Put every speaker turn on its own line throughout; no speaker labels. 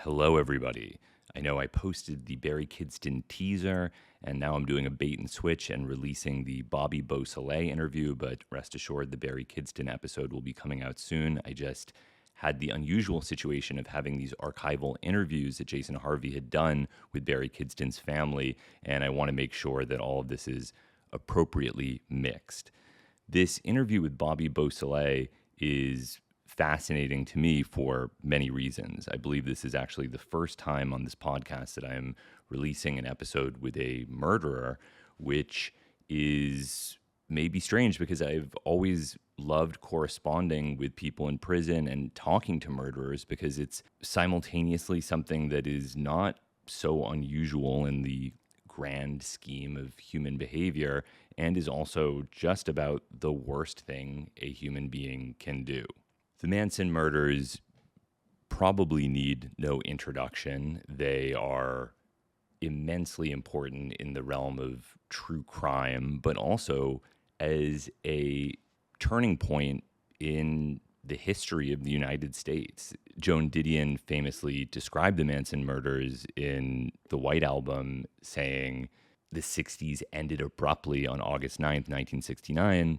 Hello, everybody. I know I posted the Barry Kidston teaser, and now I'm doing a bait and switch and releasing the Bobby Beausoleil interview, but rest assured the Barry Kidston episode will be coming out soon. I just had the unusual situation of having these archival interviews that Jason Harvey had done with Barry Kidston's family, and I want to make sure that all of this is appropriately mixed. This interview with Bobby Beausoleil is fascinating to me for many reasons. I believe this is actually the first time on this podcast that I am releasing an episode with a murderer, which is maybe strange because I've always loved corresponding with people in prison and talking to murderers because it's simultaneously something that is not so unusual in the grand scheme of human behavior and is also just about the worst thing a human being can do. The Manson murders probably need no introduction. They are immensely important in the realm of true crime, but also as a turning point in the history of the United States. Joan Didion famously described the Manson murders in the White Album, saying the 60s ended abruptly on August 9th, 1969,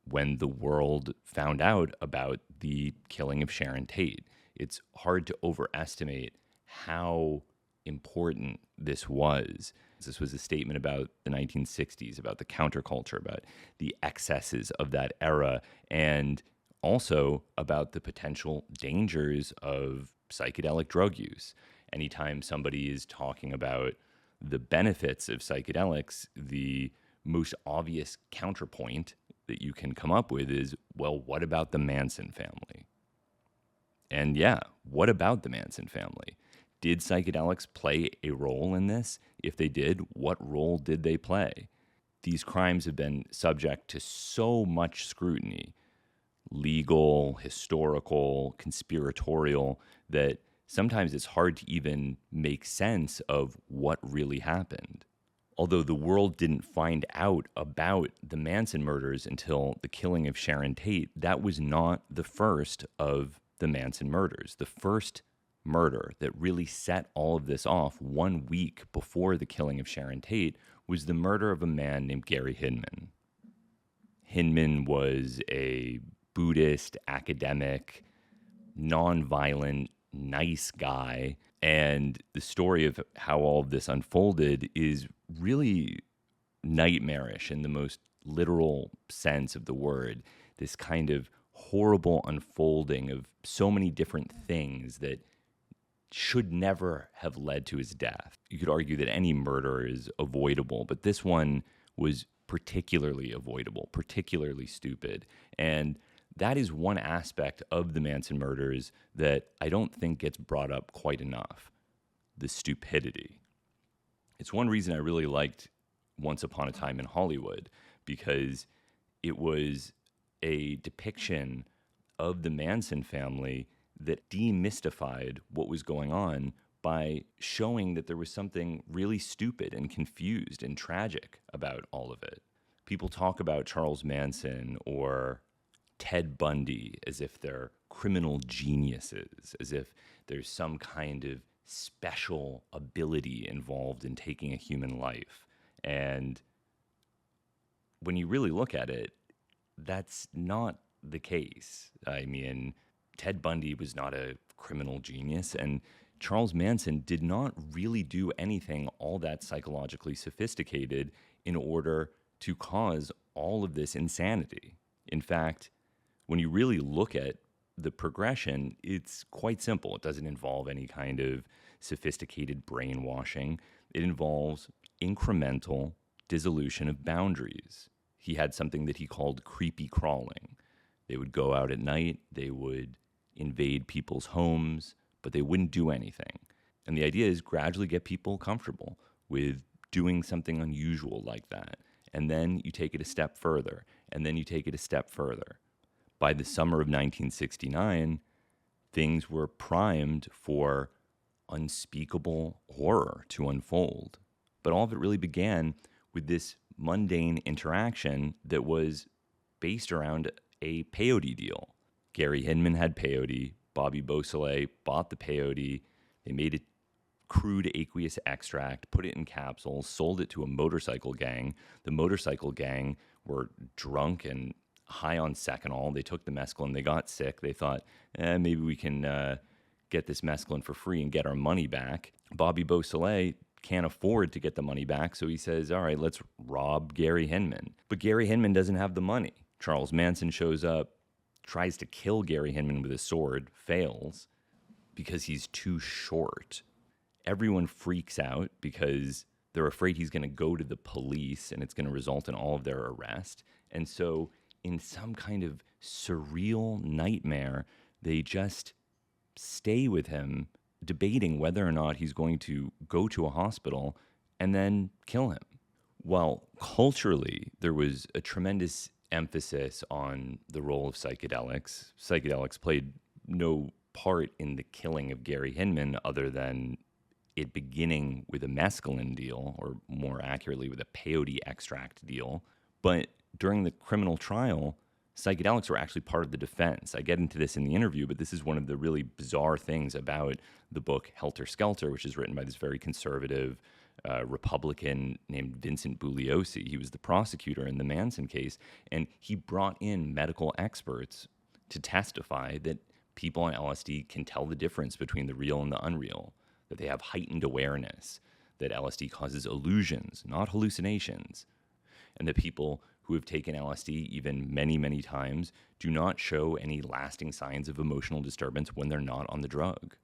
when the world found out about the killing of Sharon Tate. It's hard to overestimate how important this was. This was a statement about the 1960s, about the counterculture, about the excesses of that era, and also about the potential dangers of psychedelic drug use. Anytime somebody is talking about the benefits of psychedelics, the most obvious counterpoint that you can come up with is, well, what about the Manson family? And yeah, what about the Manson family? Did psychedelics play a role in this? If they did, what role did they play? These crimes have been subject to so much scrutiny, legal, historical, conspiratorial, that sometimes it's hard to even make sense of what really happened. Although the world didn't find out about the Manson murders until the killing of Sharon Tate, that was not the first of the Manson murders. The first murder that really set all of this off 1 week before the killing of Sharon Tate was the murder of a man named Gary Hinman. Hinman was a Buddhist, academic, nonviolent, nice guy. And the story of how all of this unfolded is really nightmarish in the most literal sense of the word. This kind of horrible unfolding of so many different things that should never have led to his death. You could argue that any murder is avoidable, but this one was particularly avoidable, particularly stupid. And that is one aspect of the Manson murders that I don't think gets brought up quite enough, the stupidity. It's one reason I really liked Once Upon a Time in Hollywood, because it was a depiction of the Manson family that demystified what was going on by showing that there was something really stupid and confused and tragic about all of it. People talk about Charles Manson or Ted Bundy as if they're criminal geniuses, as if there's some kind of special ability involved in taking a human life. And when you really look at it, that's not the case. I mean, Ted Bundy was not a criminal genius, and Charles Manson did not really do anything all that psychologically sophisticated in order to cause all of this insanity. In fact, when you really look at the progression, it's quite simple. It doesn't involve any kind of sophisticated brainwashing. It involves incremental dissolution of boundaries. He had something that he called creepy crawling. They would go out at night, they would invade people's homes, but they wouldn't do anything. And the idea is gradually get people comfortable with doing something unusual like that. And then you take it a step further, and then you take it a step further. By the summer of 1969, things were primed for unspeakable horror to unfold. But all of it really began with this mundane interaction that was based around a peyote deal. Gary Hinman had peyote. Bobby Beausoleil bought the peyote, They made a crude aqueous extract, put it in capsules, sold it to a motorcycle gang. The motorcycle gang were drunk and high on Seconal. They took the mescaline. They got sick. They thought, maybe we can get this mescaline for free and get our money back. Bobby Beausoleil can't afford to get the money back, so he says, all right, let's rob Gary Hinman. But Gary Hinman doesn't have the money. Charles Manson shows up, tries to kill Gary Hinman with a sword, fails because he's too short. Everyone freaks out because they're afraid he's going to go to the police and it's going to result in all of their arrest. And so in some kind of surreal nightmare, they just stay with him, debating whether or not he's going to go to a hospital and then kill him. Well, culturally, there was a tremendous emphasis on the role of psychedelics. Psychedelics played no part in the killing of Gary Hinman other than it beginning with a mescaline deal, or more accurately with a peyote extract deal. But during the criminal trial, psychedelics were actually part of the defense. I get into this in the interview, but this is one of the really bizarre things about the book Helter Skelter, which is written by this very conservative Republican named Vincent Bugliosi. He was the prosecutor in the Manson case, and he brought in medical experts to testify that people on LSD can tell the difference between the real and the unreal, that they have heightened awareness, that LSD causes illusions, not hallucinations, and that people who have taken LSD even many, many times do not show any lasting signs of emotional disturbance when they're not on the drug.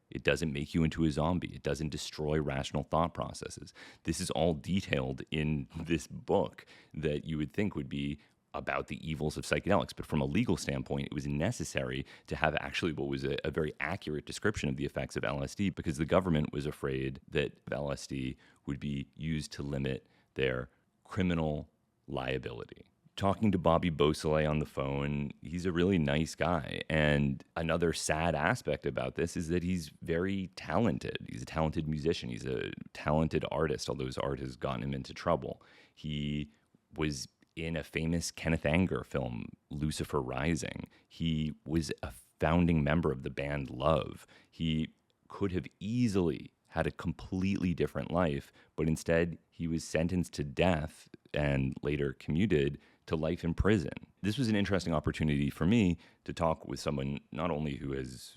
It doesn't make you into a zombie. It doesn't destroy rational thought processes. This is all detailed in this book that you would think would be about the evils of psychedelics. But from a legal standpoint, it was necessary to have actually what was a very accurate description of the effects of LSD, because the government was afraid that LSD would be used to limit their criminal liability. Talking to Bobby Beausoleil on the phone, he's a really nice guy. And another sad aspect about this is that he's very talented. He's a talented musician. He's a talented artist, although his art has gotten him into trouble. He was in a famous Kenneth Anger film, Lucifer Rising. He was a founding member of the band Love. He could have easily had a completely different life, but instead he was sentenced to death and later commuted to life in prison. This was an interesting opportunity for me to talk with someone not only who has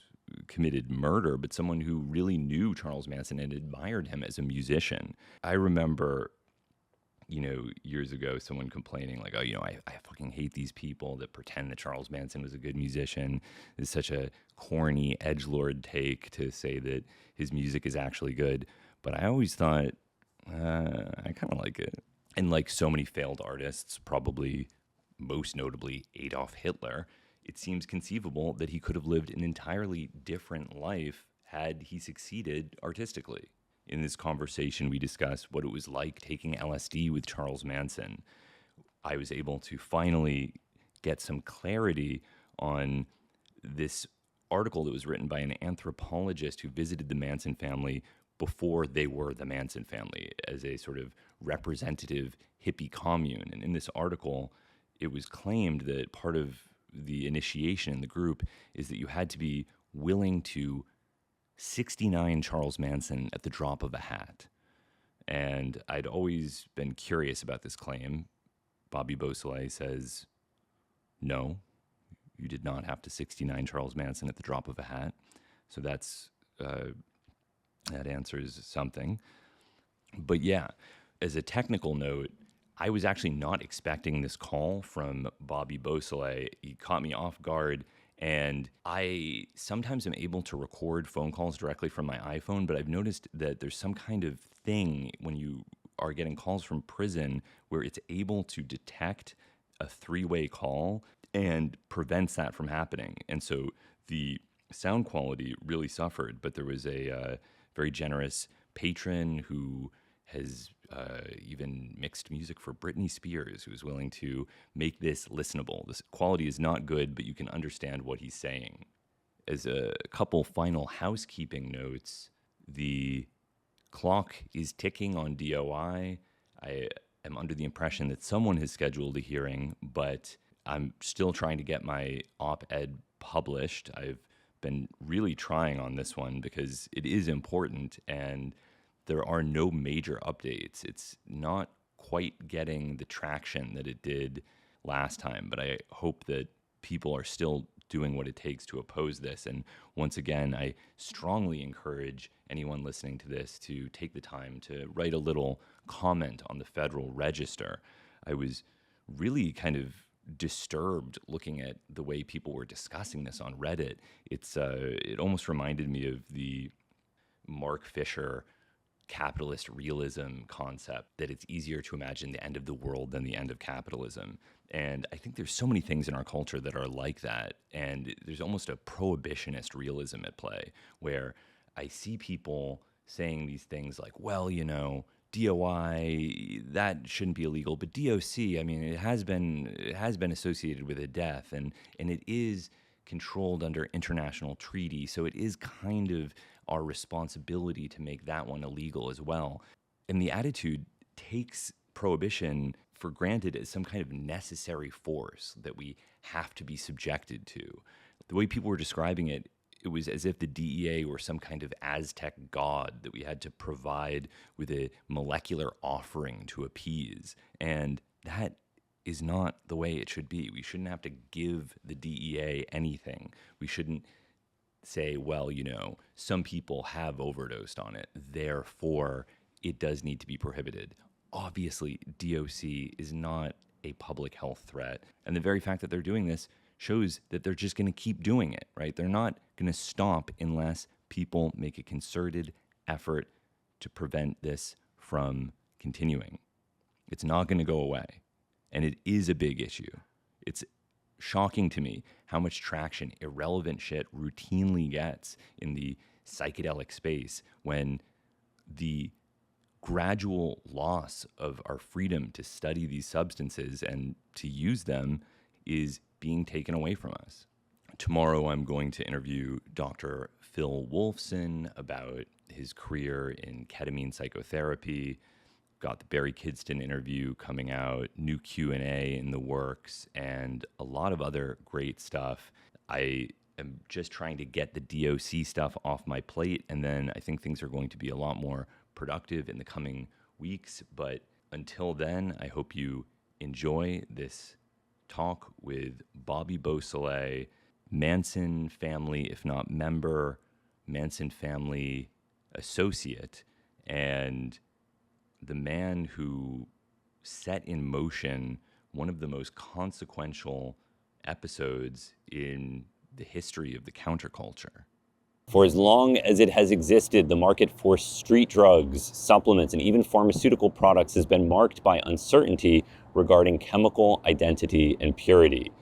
committed murder, but someone who really knew Charles Manson and admired him as a musician. I remember, years ago, someone complaining like, I fucking hate these people that pretend that Charles Manson was a good musician. It's such a corny edgelord take to say that his music is actually good. But I always thought, I kind of like it. And like so many failed artists, probably most notably Adolf Hitler, it seems conceivable that he could have lived an entirely different life had he succeeded artistically. In this conversation, we discussed what it was like taking LSD with Charles Manson. I was able to finally get some clarity on this article that was written by an anthropologist who visited the Manson family before they were the Manson family as a sort of representative hippie commune. And in this article, it was claimed that part of the initiation in the group is that you had to be willing to 69 Charles Manson at the drop of a hat. And I'd always been curious about this claim. Bobby Beausoleil says, no, you did not have to 69 Charles Manson at the drop of a hat. So that answers something. But yeah, as a technical note, I was actually not expecting this call from Bobby Beausoleil. He caught me off guard. And I sometimes am able to record phone calls directly from my iPhone, but I've noticed that there's some kind of thing when you are getting calls from prison where it's able to detect a three-way call and prevents that from happening. And so the sound quality really suffered, but there was a very generous patron who has even mixed music for Britney Spears, who is willing to make this listenable. This quality is not good, but you can understand what he's saying. As a couple final housekeeping notes, the clock is ticking on DOI. I am under the impression that someone has scheduled a hearing, but I'm still trying to get my op-ed published. I've been really trying on this one because it is important and there are no major updates. It's not quite getting the traction that it did last time, but I hope that people are still doing what it takes to oppose this. And once again, I strongly encourage anyone listening to this to take the time to write a little comment on the Federal Register. I was really kind of disturbed looking at the way people were discussing this on Reddit. It almost reminded me of the Mark Fisher capitalist realism concept, that it's easier to imagine the end of the world than the end of capitalism. And I think there's so many things in our culture that are like that. And there's almost a prohibitionist realism at play where I see people saying these things like, well, DOI, that shouldn't be illegal, but DOC, I mean, it has been associated with a death, and it is controlled under international treaty, so it is kind of our responsibility to make that one illegal as well. And the attitude takes prohibition for granted as some kind of necessary force that we have to be subjected to. The way people were describing it, it was as if the DEA were some kind of Aztec god that we had to provide with a molecular offering to appease. And that is not the way it should be. We shouldn't have to give the DEA anything. We shouldn't say, well, some people have overdosed on it, therefore it does need to be prohibited. Obviously, DOC is not a public health threat. And the very fact that they're doing this shows that they're just going to keep doing it, right? They're not going to stop unless people make a concerted effort to prevent this from continuing. It's not going to go away. And it is a big issue. It's shocking to me how much traction irrelevant shit routinely gets in the psychedelic space when the gradual loss of our freedom to study these substances and to use them is being taken away from us. Tomorrow I'm going to interview Dr. Phil Wolfson about his career in ketamine psychotherapy. Got the Barry Kidston interview coming out, new Q&A in the works, and a lot of other great stuff. I am just trying to get the DOC stuff off my plate, and then I think things are going to be a lot more productive in the coming weeks. But until then, I hope you enjoy this talk with Bobby Beausoleil, Manson family, if not member, Manson family associate, and the man who set in motion one of the most consequential episodes in the history of the counterculture.
For as long as it has existed, the market for street drugs, supplements, and even pharmaceutical products has been marked by uncertainty regarding chemical identity and purity.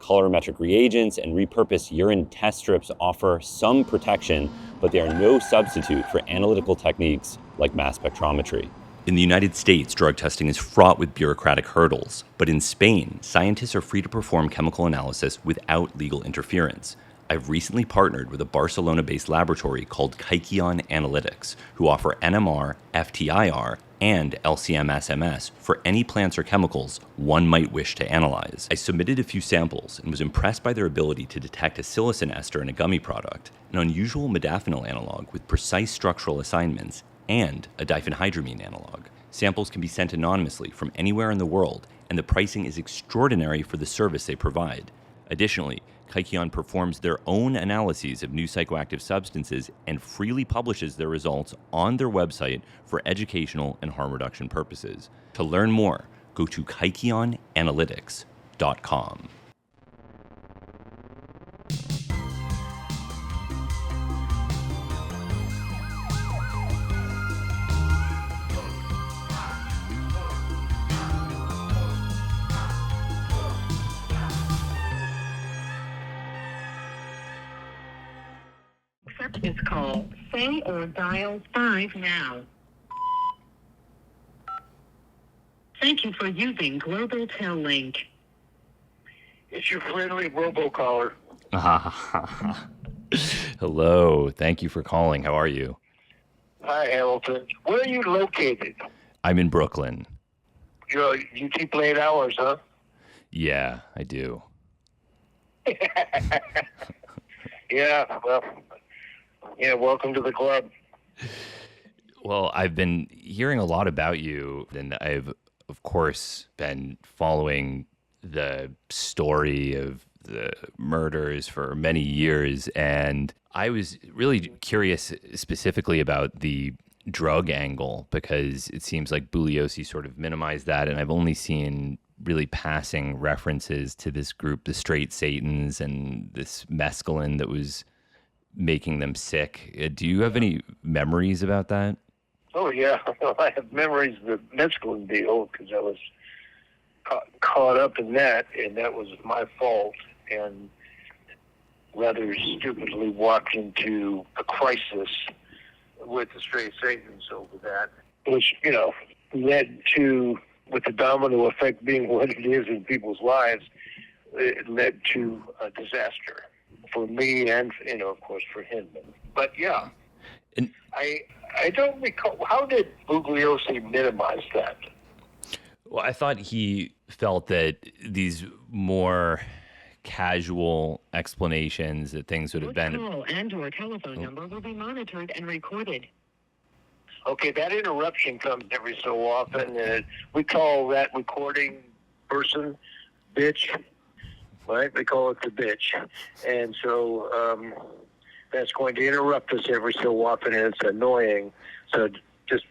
Colorimetric reagents and repurposed urine test strips offer some protection, but they are no substitute for analytical techniques like mass spectrometry.
In the United States, drug testing is fraught with bureaucratic hurdles, but in Spain, scientists are free to perform chemical analysis without legal interference. I've recently partnered with a Barcelona-based laboratory called Commune Analytics, who offer NMR, FTIR, and LCMSMS for any plants or chemicals one might wish to analyze. I submitted a few samples and was impressed by their ability to detect a psilocin ester in a gummy product, an unusual modafinil analog with precise structural assignments, and a diphenhydramine analog. Samples can be sent anonymously from anywhere in the world, and the pricing is extraordinary for the service they provide. Additionally, Commune performs their own analyses of new psychoactive substances and freely publishes their results on their website for educational and harm reduction purposes. To learn more, go to CommuneAnalytics.com.
Accept this call. Say or dial 5 now. Thank you for using Global Tel Link.
It's your friendly robocaller.
Hello, thank you for calling. How are you?
Hi, Hamilton. Where are you located?
I'm in Brooklyn.
You keep late hours, huh?
Yeah, I do.
Yeah, well, yeah, welcome to the club.
Well, I've been hearing a lot about you, and I've, of course, been following the story of the murders for many years. And I was really curious specifically about the drug angle because it seems like Bugliosi sort of minimized that. And I've only seen really passing references to this group, the Straight Satans, and this mescaline that was making them sick. Do you have any memories about that?
Oh, yeah. I have memories of the Mescaline deal because I was caught up in that, and that was my fault, and rather stupidly walked into a crisis with the Straight Satans over that, which, led to, with the domino effect being what it is in people's lives, it led to a disaster for me and, of course, for Hinman. But, yeah,
And
I don't recall, how did Bugliosi minimize that?
well, I thought he felt that these more casual explanations that things would have
Your
been.
call and/or telephone number will be monitored and recorded.
Okay, that interruption comes every so often. We call that recording person bitch, right? They call it the bitch. And so that's going to interrupt us every so often, and it's annoying. So just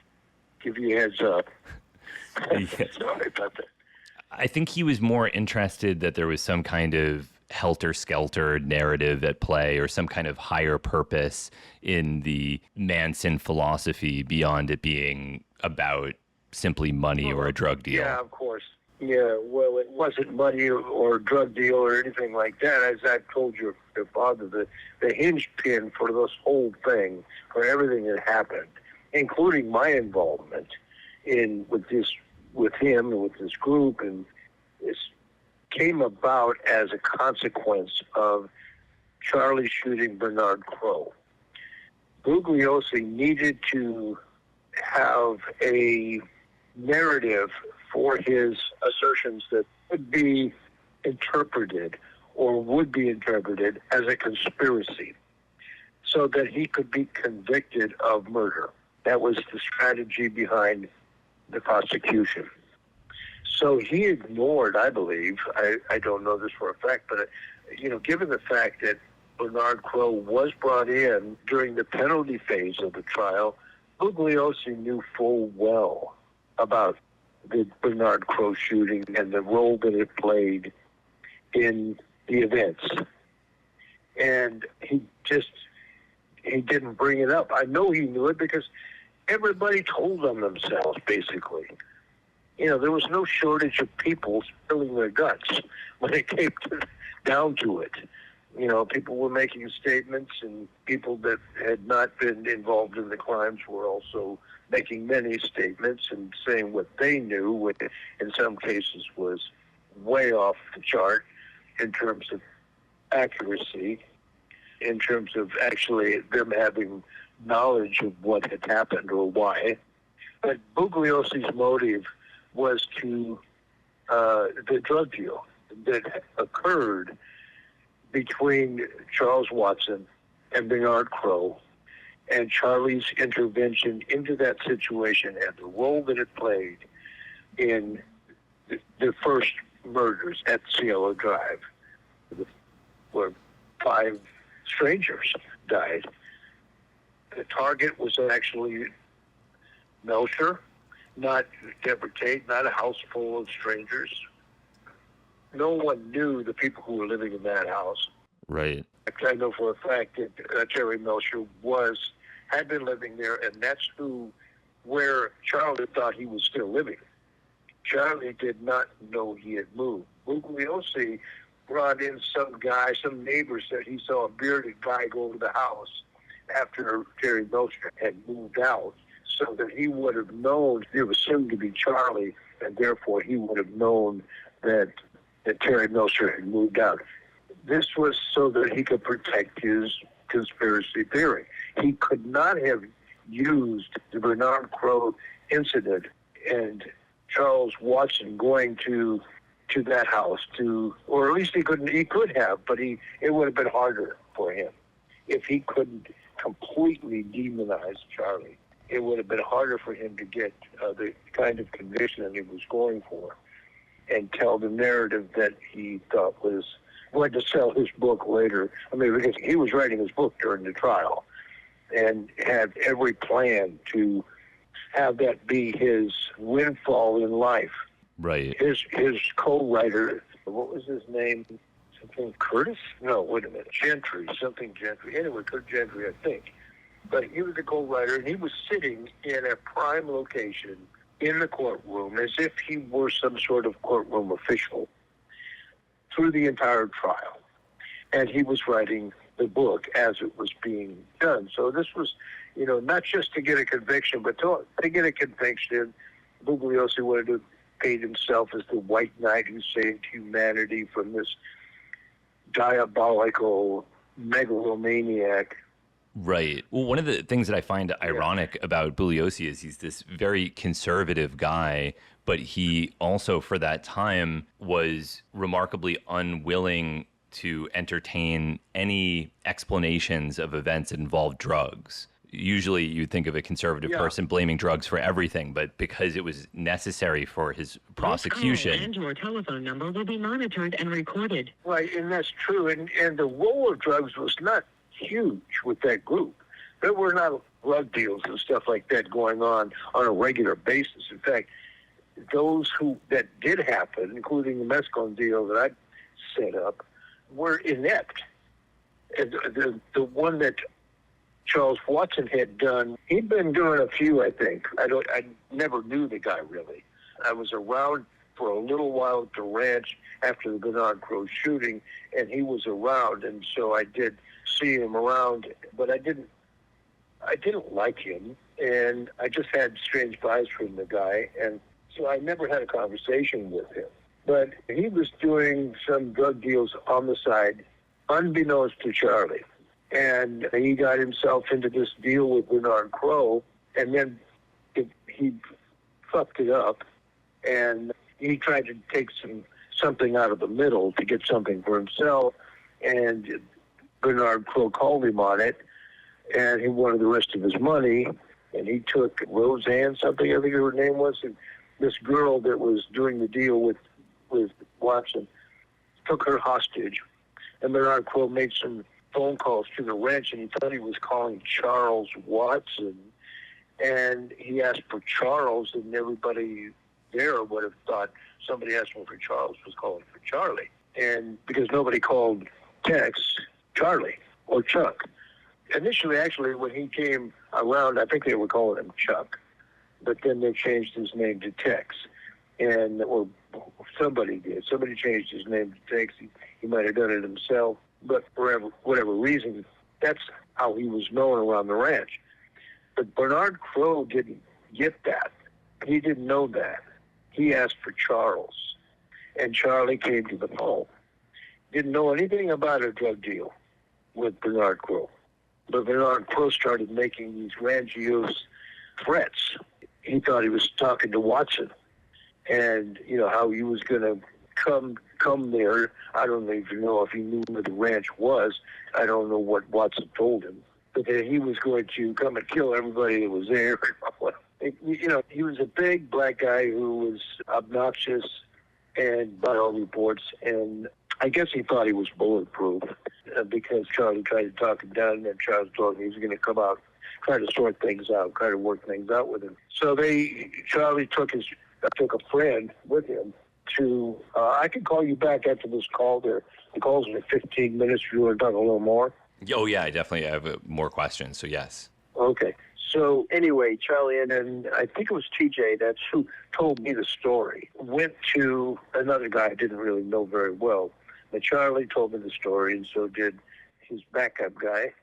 give you a heads up.
Yeah.
Sorry about that.
I think he was more interested that there was some kind of helter-skelter narrative at play or some kind of higher purpose in the Manson philosophy beyond it being about simply money or a drug deal.
Yeah, of course. Yeah, well, it wasn't money or drug deal or anything like that. As I told your father, the hinge pin for this whole thing, for everything that happened, including my involvement with him and with this group, and this came about as a consequence of Charlie shooting Bernard Crowe. Bugliosi needed to have a narrative for his assertions that would be interpreted as a conspiracy so that he could be convicted of murder. That was the strategy behind the prosecution. So he ignored, I believe, I don't know this for a fact, but, given the fact that Bernard Crowe was brought in during the penalty phase of the trial, Bugliosi knew full well about the Bernard Crowe shooting and the role that it played in the events. And he didn't bring it up. I know he knew it because everybody told on themselves, basically. There was no shortage of people spilling their guts when it came down to it. People were making statements, and people that had not been involved in the crimes were also making many statements and saying what they knew, which in some cases was way off the chart in terms of accuracy, in terms of actually them having knowledge of what had happened or why. But Bugliosi's motive was to the drug deal that occurred between Charles Watson and Bernard Crowe, and Charlie's intervention into that situation and the role that it played in the first murders at Cielo Drive, where 5 strangers died. The target was actually Melcher, not Deborah Tate, not a house full of strangers. No one knew the people who were living in that house.
Right.
I know for a fact that Terry Melcher had been living there, and that's where Charlie thought he was still living. Charlie did not know he had moved. Bugliosi brought in some neighbors that he saw a bearded guy go to the house after Terry Melcher had moved out, so that he would have known it was soon to be Charlie, and therefore he would have known that Terry Melcher had moved out. This was so that he could protect his conspiracy theory. He could not have used the Bernard Crowe incident and Charles Watson going to that house or at least he could have, but it would have been harder for him. if he couldn't completely demonize Charlie, it would have been harder for him to get the kind of conviction that he was going for and tell the narrative that he thought was going to sell his book later. I mean, because he was writing his book during the trial and had every plan to have that be his windfall in life.
Right.
His co-writer, what was his name? Something Curtis? No, wait a minute. Gentry, something Gentry. Anyway, Kurt Gentry, I think. But he was the co-writer, and he was sitting in a prime location in the courtroom as if he were some sort of courtroom official through the entire trial. And he was writing the book as it was being done. So this was, not just to get a conviction, but to get a conviction. Bugliosi wanted to paint himself as the white knight who saved humanity from this diabolical megalomaniac.
Right. Well, one of the things that I find ironic about Bugliosi is he's this very conservative guy, but he also, for that time, was remarkably unwilling to entertain any explanations of events that involved drugs. Usually you'd think of a conservative person blaming drugs for everything, but because it was necessary for his prosecution.
This call and your telephone number will be monitored and recorded.
Right, and that's true. And the role of drugs was not huge with that group. There were not drug deals and stuff like that going on a regular basis. In fact, those that did happen, including the Mescaline deal that I set up, were inept. And the one that Charles Watson had done, he'd been doing a few, I think. I never knew the guy really. I was around for a little while at the ranch after the Bernard Crowe shooting, and he was around, and so I did see him around, but I didn't like him, and I just had strange vibes from the guy, and so I never had a conversation with him. But he was doing some drug deals on the side, unbeknownst to Charlie. And he got himself into this deal with Bernard Crowe, and then he fucked it up, and he tried to take something out of the middle to get something for himself, and Bernard Crowe called him on it, and he wanted the rest of his money, and he took Roseanne, something, I think her name was, and this girl that was doing the deal with Watson, took her hostage, and Bernard Crowe made some phone calls to the ranch, and he thought he was calling Charles Watson, and he asked for Charles, and everybody there would have thought somebody asking for Charles was calling for Charlie, and because nobody called Tex Charlie or Chuck. Initially, actually, when he came around, I think they were calling him Chuck, but then they changed his name to Tex, or somebody did. Somebody changed his name to Tex. He might have done it himself. But for whatever reason, that's how he was known around the ranch. But Bernard Crowe didn't get that. He didn't know that. He asked for Charles, and Charlie came to the phone. Didn't know anything about a drug deal with Bernard Crowe. But Bernard Crowe started making these grandiose threats. He thought he was talking to Watson, and how he was going to come there. I don't even know if he knew where the ranch was. I don't know what Watson told him. But that he was going to come and kill everybody that was there. He was a big black guy who was obnoxious, and by all reports, and I guess he thought he was bulletproof because Charlie tried to talk him down, and then Charles told him he was going to come out, try to sort things out, try to work things out with him. So Charlie took a friend with him to, I can call you back after this call. The call's in 15 minutes if you want to talk a little more.
Oh, yeah, I definitely have more questions, so yes.
Okay. So anyway, Charlie, and I think it was TJ, that's who told me the story, went to another guy I didn't really know very well. But Charlie told me the story, and so did his backup guy.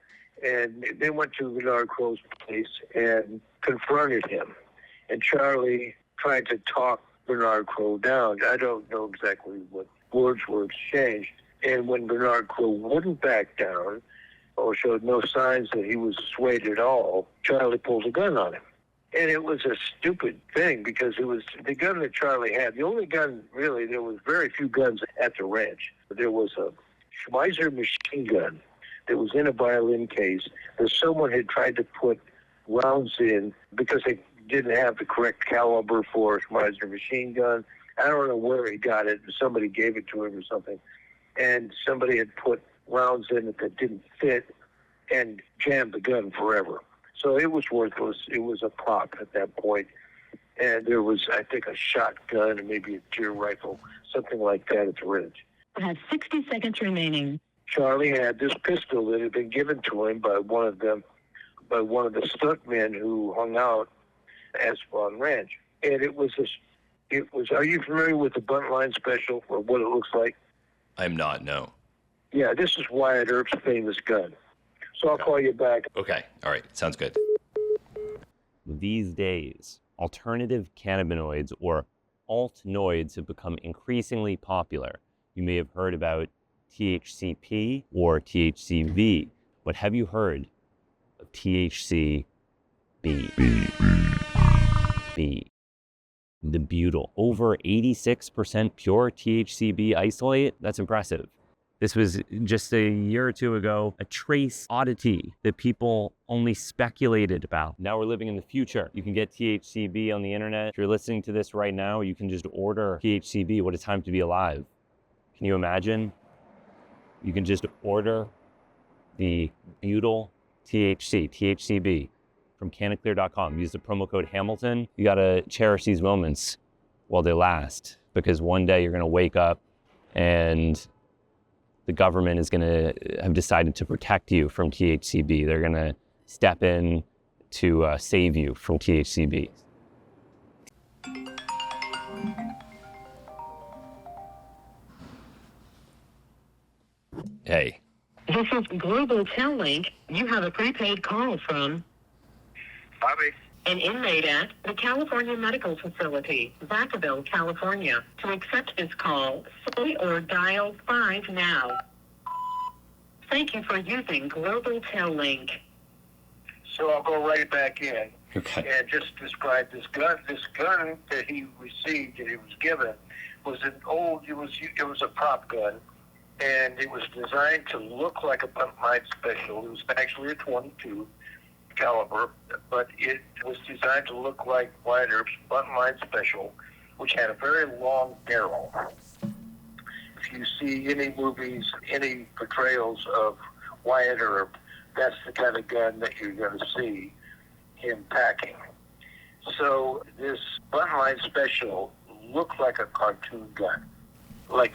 And they went to Bernard Crowe's place and confronted him. And Charlie tried to talk Bernard Crowe down. I don't know exactly what words were exchanged. And when Bernard Crowe wouldn't back down or showed no signs that he was swayed at all, Charlie pulled a gun on him. And it was a stupid thing because it was the gun that Charlie had. The only gun, really, there was very few guns at the ranch. There was a Schweizer machine gun that was in a violin case that someone had tried to put rounds in because they didn't have the correct caliber for a Schmeisser machine gun. I don't know where he got it. Somebody gave it to him or something. And somebody had put rounds in it that didn't fit and jammed the gun forever. So it was worthless. It was a prop at that point. And there was, I think, a shotgun and maybe a deer rifle, something like that at the ridge.
You have 60 seconds remaining.
Charlie had this pistol that had been given to him by one of the stuntmen who hung out at Spawn Ranch. And it was, are you familiar with the Buntline Special, or what it looks like?
I'm not, no.
Yeah, this is Wyatt Earp's famous gun. So I'll call you back.
Okay, all right, sounds good.
These days, alternative cannabinoids or altnoids have become increasingly popular. You may have heard about THCP or THCV, but have you heard of THCB? B. The butyl. Over 86% pure THCB isolate. That's impressive. This was just a year or two ago, a trace oddity that people only speculated about. Now we're living in the future. You can get THCB on the internet. If you're listening to this right now, you can just order THCB. What a time to be alive. Can you imagine? You can just order the butyl THCB from CannaClear.com. Use the promo code Hamilton. You gotta cherish these moments while they last, because one day you're gonna wake up and the government is gonna have decided to protect you from THCB. They're gonna step in to save you from THCB.
Hey,
This is Global Tel Link. You have a prepaid call from
Bobby.
an inmate at the California Medical Facility, Vacaville, California. To accept this call, say or dial 5 now. Thank you for using Global Tel Link.
So I'll go right back in
okay.
and just describe this gun. This gun that he received, that he was given, was an old. It was a prop gun, and it was designed to look like a Buntline Special. It was actually a .22 caliber, but it was designed to look like Wyatt Earp's Buntline Special, which had a very long barrel. If you see any movies, any portrayals of Wyatt Earp, that's the kind of gun that you're going to see him packing. So this Buntline Special looked like a cartoon gun, like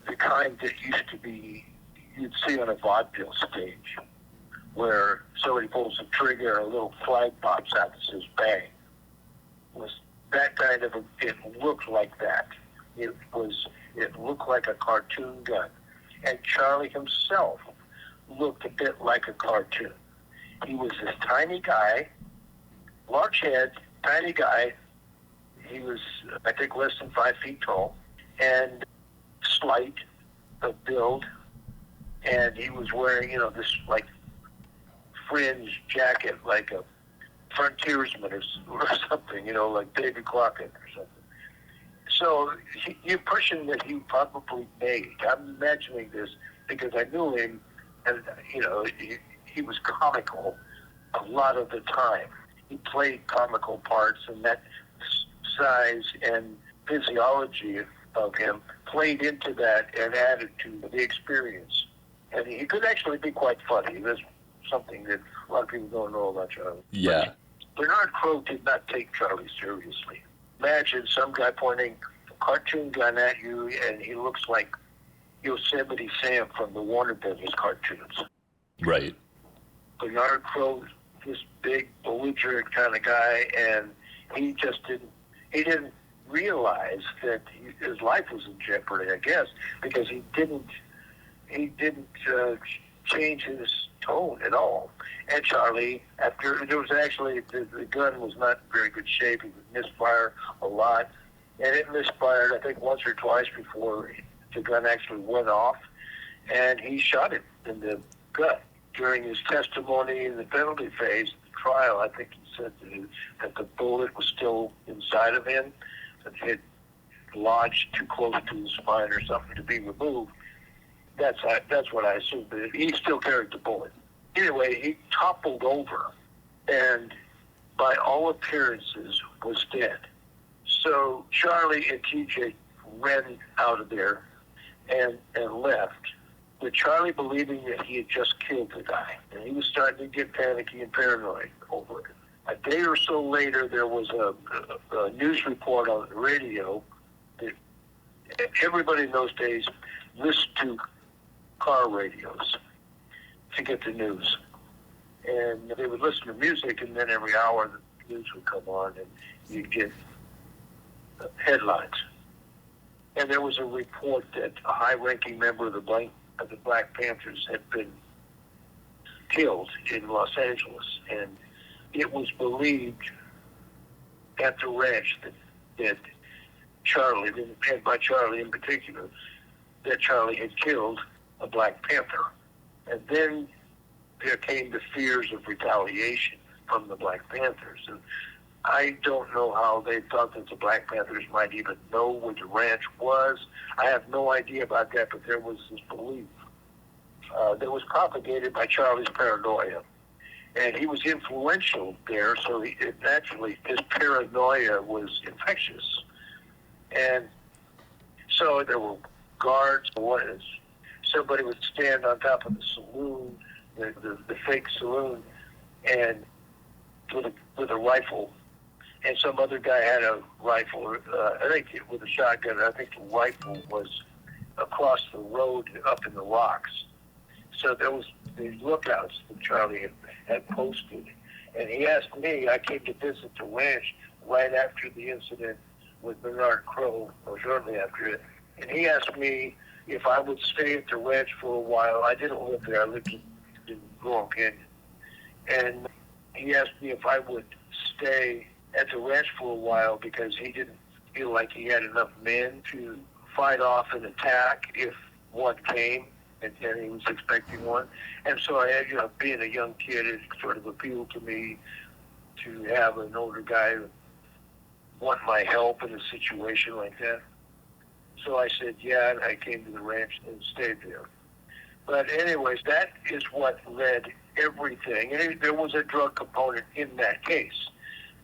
the kind that used to be, you'd see on a vaudeville stage, where somebody pulls the trigger and a little flag pops out that says bang. It was that kind of it looked like that. It looked like a cartoon gun. And Charlie himself looked a bit like a cartoon. He was this tiny guy, large head, tiny guy. He was, I think, less than 5 feet tall, and slight of build. And he was wearing, this like fringe jacket, like a frontiersman or something, like Davy Crockett or something. So the impression that he probably made, I'm imagining this because I knew him, and he was comical a lot of the time. He played comical parts, and that size and physiology of him played into that and added to the experience. And he could actually be quite funny. That's something that a lot of people don't know about Charlie.
Yeah.
But Bernard Crowe did not take Charlie seriously. Imagine some guy pointing a cartoon gun at you, and he looks like Yosemite Sam from the Warner Brothers cartoons.
Right.
Bernard Crowe, this big, belligerent kind of guy, and he didn't realize that his life was in jeopardy, I guess, because he didn't change his tone at all. And Charlie, there was actually, the gun was not in very good shape. It would misfire a lot. And it misfired, I think, once or twice before the gun actually went off. And he shot him in the gut. During his testimony in the penalty phase, the trial, I think he said that the bullet was still inside of him, that it had lodged too close to his spine or something to be removed. That's what I assumed. But he still carried the bullet. Anyway, he toppled over, and by all appearances was dead. So Charlie and TJ ran out of there and left, with Charlie believing that he had just killed the guy. And he was starting to get panicky and paranoid over it. A day or so later, there was a news report on the radio that everybody in those days listened to car radios to get the news. And they would listen to music, and then every hour the news would come on, and you'd get headlines. And there was a report that a high-ranking member of the Black Panthers had been killed in Los Angeles, and it was believed at the ranch that Charlie, and by Charlie in particular, that Charlie had killed a Black Panther. And then there came the fears of retaliation from the Black Panthers. And I don't know how they thought that the Black Panthers might even know where the ranch was. I have no idea about that, but there was this belief that was propagated by Charlie's paranoia. And he was influential there, so naturally his paranoia was infectious. And so there were guards. Somebody would stand on top of the saloon, the fake saloon, and with a rifle. And some other guy had a rifle, I think with a shotgun. I think the rifle was across the road up in the rocks. So there was these lookouts that Charlie had posted. And he asked me, I came to visit the ranch right after the incident with Bernard Crow, or shortly after it. And he asked me if I would stay at the ranch for a while. I didn't live there. I lived in Laurel Canyon. And he asked me if I would stay at the ranch for a while because he didn't feel like he had enough men to fight off an attack if one came, and he was expecting one. And so I had, being a young kid, it sort of appealed to me to have an older guy want my help in a situation like that. So I said, yeah, and I came to the ranch and stayed there. But anyways, that is what led everything. And there was a drug component in that case.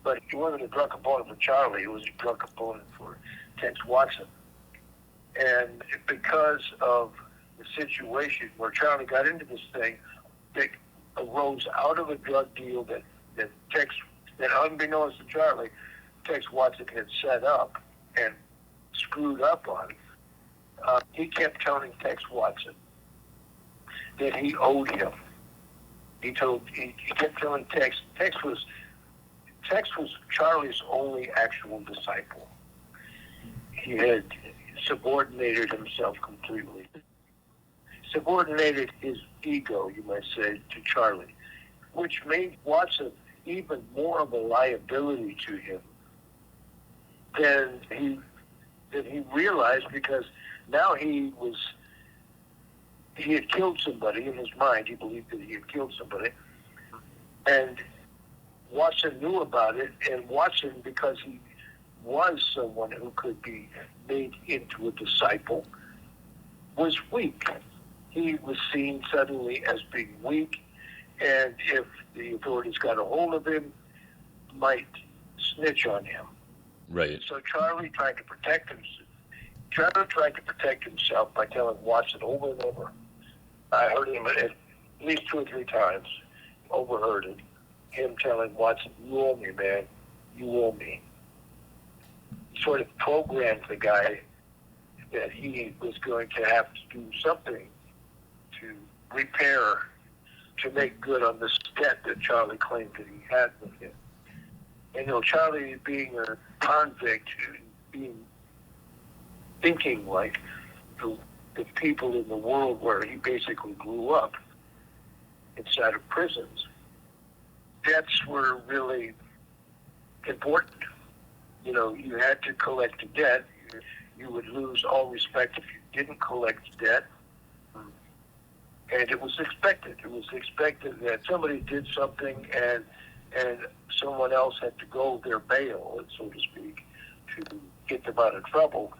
But it wasn't a drug component for Charlie, it was a drug component for Tex Watson. And because of the situation where Charlie got into this thing that arose out of a drug deal that unbeknownst to Charlie, Tex Watson had set up and screwed up on. He kept telling Tex Watson that he owed him. He kept telling Tex was Charlie's only actual disciple. He had subordinated himself completely. Subordinated his ego, you might say, to Charlie, which made Watson even more of a liability to him than he realized, because now he had killed somebody in his mind. He believed that he had killed somebody. And Watson knew about it, and Watson, because he was someone who could be made into a disciple, was weak. He was seen suddenly as being weak, and if the authorities got a hold of him, might snitch on him.
Right.
So Charlie tried to protect himself by telling Watson over and over. I heard him at least 2 or 3 times, overheard it, him telling Watson, you owe me, man, you owe me. Sort of programmed the guy that he was going to have to do something to repair, to make good on this debt that Charlie claimed that he had with him. And Charlie being a convict, thinking like the people in the world where he basically grew up, inside of prisons, debts were really important. You had to collect a debt. You would lose all respect if you didn't collect debt. And it was expected. It was expected that somebody did something and someone else had to go their bail, so to speak, to get them out of trouble.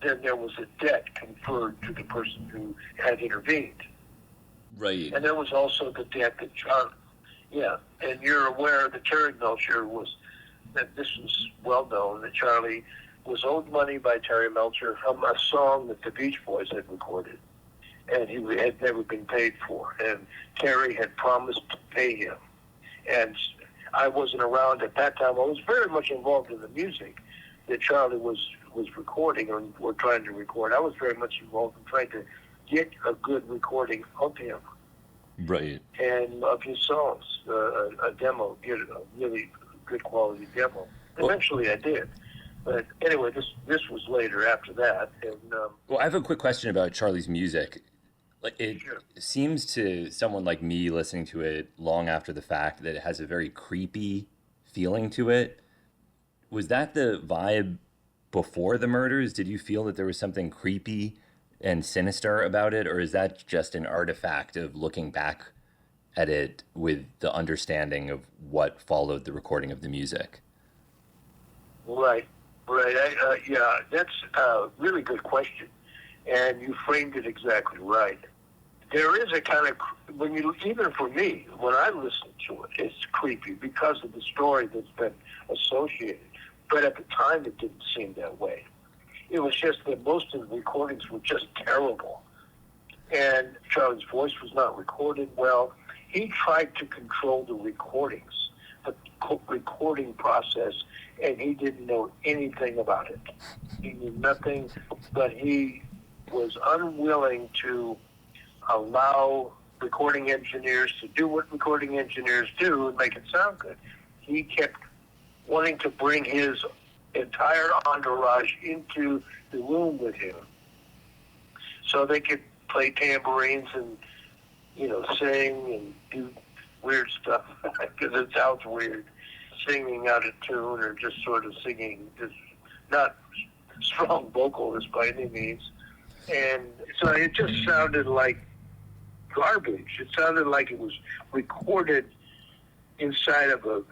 then there was a debt conferred to the person who had intervened.
Right.
And there was also the debt that Charlie, and you're aware that Terry Melcher that this was well known, that Charlie was owed money by Terry Melcher from a song that the Beach Boys had recorded, and he had never been paid for. And Terry had promised to pay him. And I wasn't around at that time. I was very much involved in the music that Charlie was recording or trying to record. I was very much involved in trying to get a good recording of him.
Right.
And of his songs, a demo, get a really good quality demo. Eventually I did. But anyway, this was later after that. And
Well, I have a quick question about Charlie's music. Like, it
Sure.
seems to someone like me listening to it long after the fact that it has a very creepy feeling to it. Was that the vibe before the murders? Did you feel that there was something creepy and sinister about it, or is that just an artifact of looking back at it with the understanding of what followed the recording of the music?
Right. That's a really good question, and you framed it exactly right. There is a kind of, even for me, when I listen to it, it's creepy because of the story that's been associated. But at the time, it didn't seem that way. It was just that most of the recordings were just terrible. And Charlie's voice was not recorded well. He tried to control the recordings, the recording process, and he didn't know anything about it. He knew nothing, but he was unwilling to allow recording engineers to do what recording engineers do and make it sound good. He kept wanting to bring his entire entourage into the room with him so they could play tambourines and, sing and do weird stuff because it sounds weird, singing out of tune or just sort of singing, just not strong vocalists by any means. And so it just sounded like garbage. It sounded like it was recorded inside of a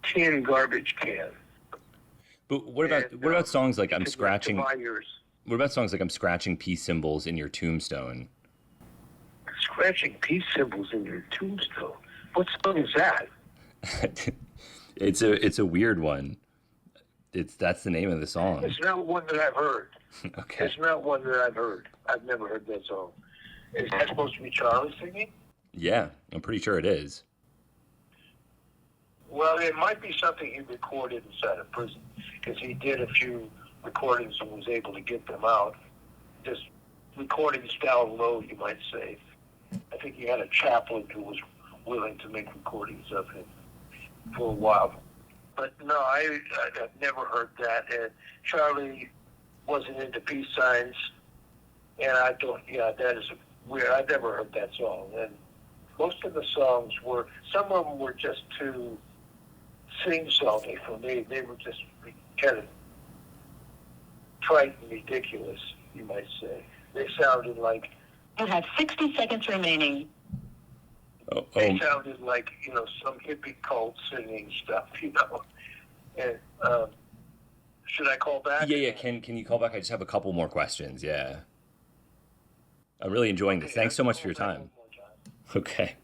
tin garbage can.
But what about songs like I'm scratching?
Wires.
What about songs like I'm scratching peace symbols in your tombstone?
Scratching peace symbols in your tombstone. What song is that?
It's a weird one. That's the name of the song.
It's not one that I've heard.
Okay.
It's not one that I've heard. I've never heard that song. Is that supposed to be Charlie singing?
Yeah, I'm pretty sure it is.
Well, it might be something he recorded inside a prison because he did a few recordings and was able to get them out. Just recordings down low, you might say. I think he had a chaplain who was willing to make recordings of him for a while. But no, I've never heard that. And Charlie wasn't into peace signs, and that is weird. I've never heard that song. And most of the songs some of them were just too sing-songy for me. They were just kind of trite and ridiculous, you might say. They sounded like...
You have 60 seconds remaining.
They sounded like, some hippie cult singing stuff, And should I call back?
Yeah. Can you call back? I just have a couple more questions. Yeah. I'm really enjoying this. Thanks so much for your time. Okay.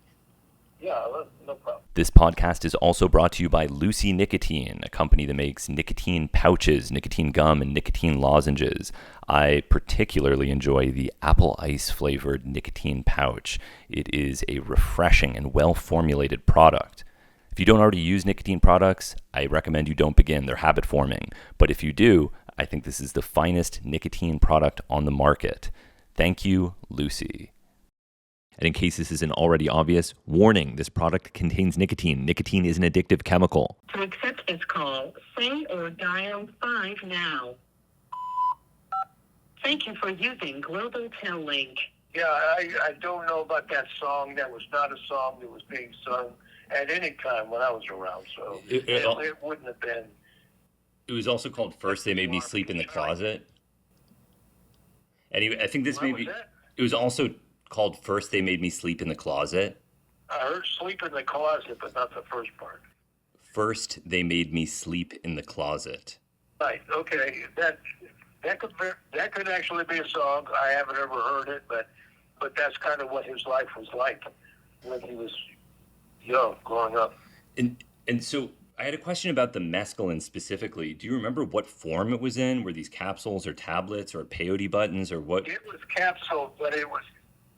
Yeah, no problem.
This podcast is also brought to you by Lucy Nicotine, a company that makes nicotine pouches, nicotine gum, and nicotine lozenges. I particularly enjoy the apple ice flavored nicotine pouch. It is a refreshing and well-formulated product. If you don't already use nicotine products, I recommend you don't begin. They're habit forming. But if you do, I think this is the finest nicotine product on the market. Thank you, Lucy. And in case this isn't already obvious, warning, this product contains nicotine. Nicotine is an addictive chemical.
To accept this call, say or dial 5 now. Thank you for using Global Tel Link.
Yeah, I don't know about that song. That was not a song that was being sung at any time when I was around, so it wouldn't have been.
It was also called First They Made Me Sleep in the Closet. Anyway, I think this may be... It was also called First They Made Me Sleep in the Closet.
I heard sleep in the closet, but not the first part.
First They Made Me Sleep in the Closet.
Right, okay. That that could actually be a song. I haven't ever heard it, but that's kind of what his life was like when he was young, growing up.
And so I had a question about the mescaline specifically. Do you remember what form it was in? Were these capsules or tablets or peyote buttons or what?
It was capsule, but it was,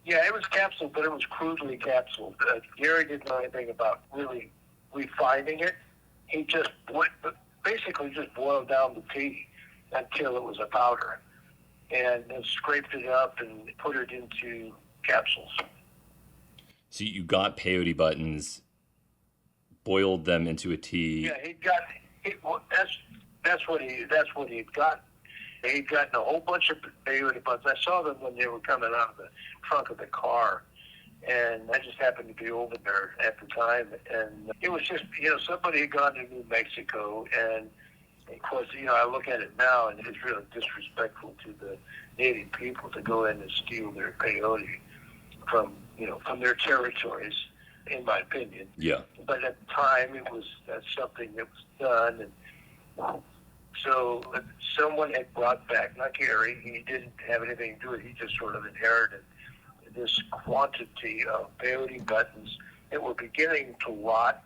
yeah, it was capsule, but it was crudely capsuled. Gary didn't know anything about really refining it. He just basically just boiled down the tea until it was a powder, and then scraped it up and put it into capsules.
So you got peyote buttons, boiled them into a tea.
Yeah, that's what he had gotten. He'd gotten a whole bunch of peyote buttons. I saw them when they were coming out of the trunk of the car, and I just happened to be over there at the time. And it was just, somebody had gone to New Mexico, and of course, I look at it now, and it's really disrespectful to the native people to go in and steal their peyote from their territories, in my opinion.
Yeah.
But at the time, that's something that was done, and so someone had brought back, not Gary, he didn't have anything to do with it, he just sort of inherited this quantity of peyote buttons that were beginning to rot.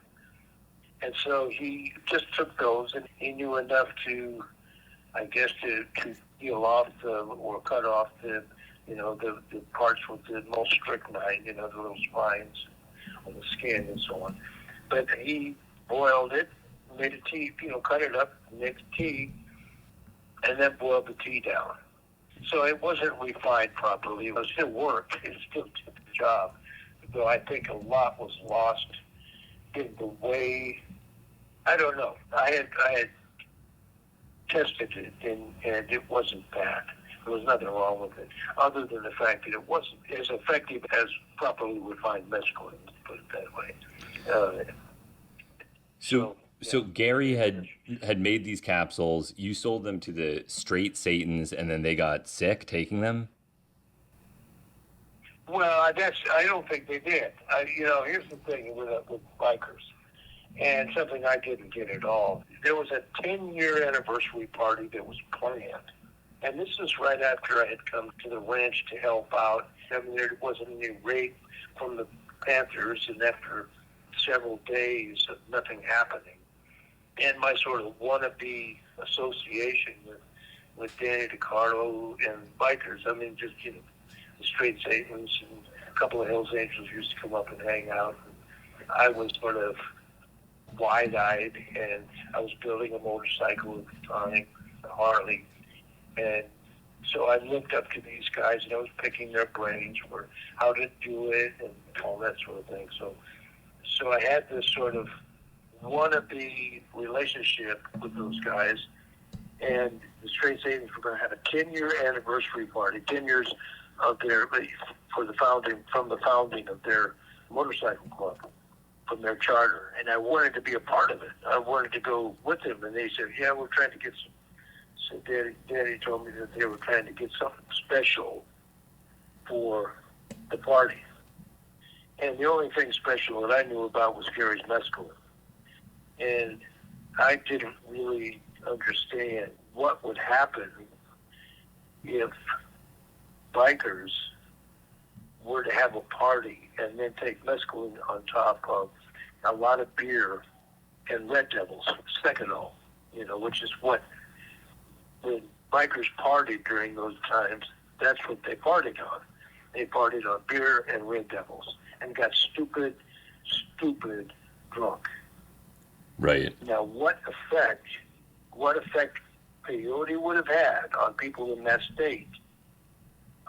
And so he just took those, and he knew enough to, I guess, to peel off or cut off the parts with the most strychnine, the little spines on the skin and so on. But he boiled it, made a tea, cut it up, made a tea, and then boiled the tea down. So it wasn't refined properly. It still worked. It still did the job. Though I think a lot was lost in the way, I don't know. I had tested it, and it wasn't bad. There was nothing wrong with it, other than the fact that it wasn't as effective as properly refined mescaline, to put it that way.
So Gary had made these capsules. You sold them to the straight Satans, and then they got sick taking them.
Well, I don't think they did. Here's the thing with bikers, and something I didn't get at all. There was a 10-year anniversary party that was planned, and this is right after I had come to the ranch to help out. I mean, there wasn't any raid from the Panthers, and after several days of nothing happening, and my sort of wannabe association with Danny DiCarlo and bikers, I mean, just, the straight Satans and a couple of Hells Angels used to come up and hang out. And I was sort of wide-eyed, and I was building a motorcycle at the time, a Harley, and so I looked up to these guys, and I was picking their brains for how to do it and all that sort of thing. So I had this sort of wannabe relationship with those guys, and the Straight Satans were going to have a 10-year anniversary party, 10 years of from the founding of their motorcycle club, from their charter, and I wanted to be a part of it. I wanted to go with them, and they said, "Yeah, we're trying to get some." So Daddy told me that they were trying to get something special for the party, and the only thing special that I knew about was Gary's mescaline, and I didn't really understand what would happen if bikers were to have a party and then take mescaline on top of a lot of beer and Red Devils, Secondol, which is what, when bikers partied during those times, that's what they partied on. They partied on beer and Red Devils and got stupid drunk.
Right.
Now, what effect peyote would have had on people in that state,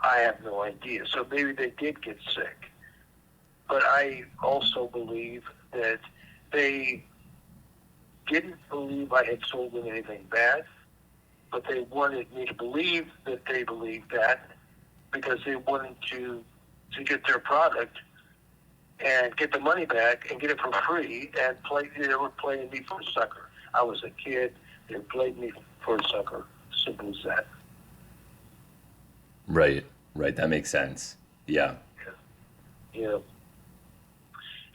I have no idea. So maybe they did get sick. But I also believe that they didn't believe I had sold them anything bad, but they wanted me to believe that they believed that because they wanted to get their product and get the money back and get it for free, and they were playing me for a sucker. I was a kid. They played me for a sucker. Simple as that.
Right. That makes sense. Yeah.
Yeah.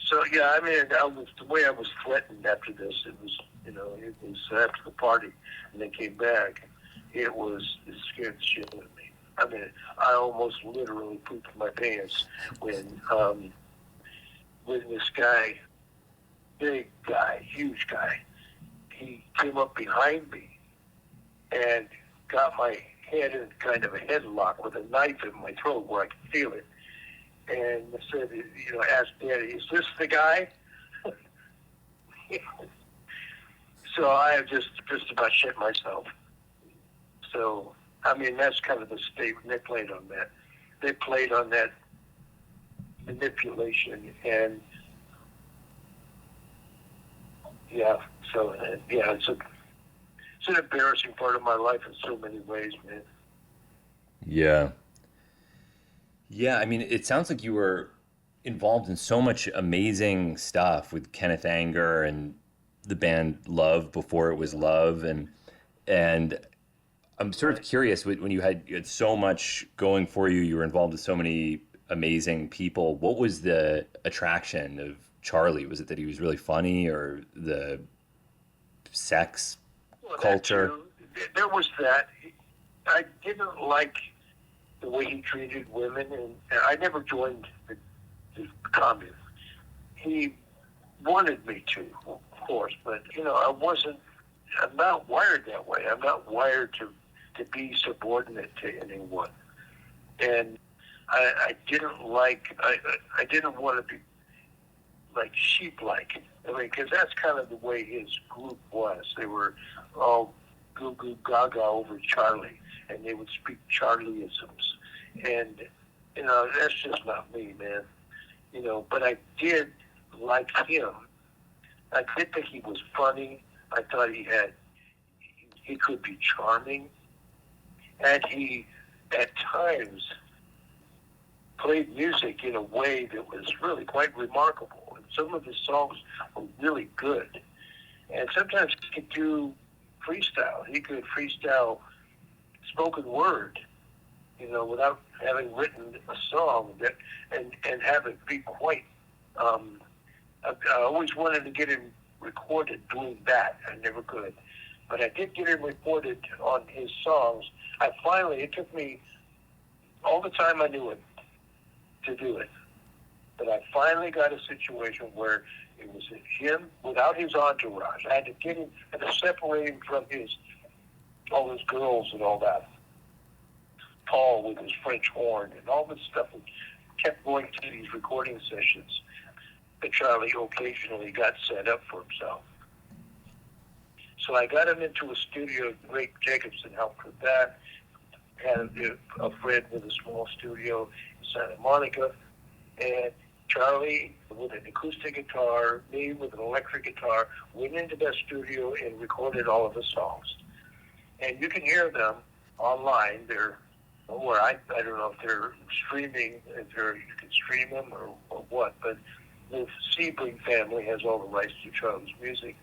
So, yeah, I mean, the way I was threatened after this, it was after the party, and they came back, it scared the shit out of me. I mean, I almost literally pooped my pants when this guy, big guy, huge guy, he came up behind me and got my head in kind of a headlock with a knife in my throat where I could feel it. And said, asked Daddy, is this the guy? So I have just about shit myself. So, I mean, that's kind of the statement they played on that. They played on that manipulation, and it's an embarrassing part of my life in so many ways, man.
Yeah. Yeah, I mean, it sounds like you were involved in so much amazing stuff with Kenneth Anger and the band Love before it was Love, and I'm sort of curious when you had so much going for you, you were involved with so many amazing people. What was the attraction of Charlie? Was it that he was really funny, or the sex culture?
There was that. I didn't like the way he treated women, and I never joined the Commune. He wanted me to, of course, but I'm not wired that way. I'm not wired to be subordinate to anyone. And I didn't want to be like sheep-like. I mean, because that's kind of the way his group was. They were all goo goo gaga over Charlie, and they would speak Charlieisms. And, that's just not me, man. But I did like him. I did think he was funny. I thought he could be charming. And he, at times, played music in a way that was really quite remarkable. And some of his songs were really good. And sometimes he could do freestyle. He could freestyle spoken word, without having written a song and have it be quite. I always wanted to get him recorded doing that. I never could. But I did get him recorded on his songs. It took me all the time I knew it to do it. But I finally got a situation where it was him without his entourage. I had to separate him from all his girls and all that. Paul with his French horn and all this stuff. And kept going to these recording sessions that Charlie occasionally got set up for himself. So I got him into a studio. Ray Jacobson helped with that. Had a friend with a small studio in Santa Monica. And Charlie with an acoustic guitar, me with an electric guitar, went into that studio and recorded all of the songs. And you can hear them online. I don't know if they're streaming, you can stream them or what, but the Sebring family has all the rights to Charlie's music.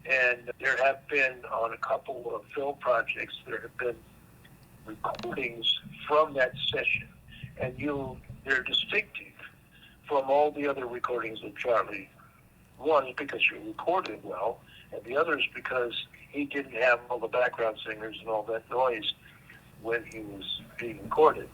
And there have been, on a couple of film projects, there have been recordings from that session. And they're distinctive from all the other recordings of Charlie. One is because you recorded well, and the other is because he didn't have all the background singers and all that noise when he was being recorded.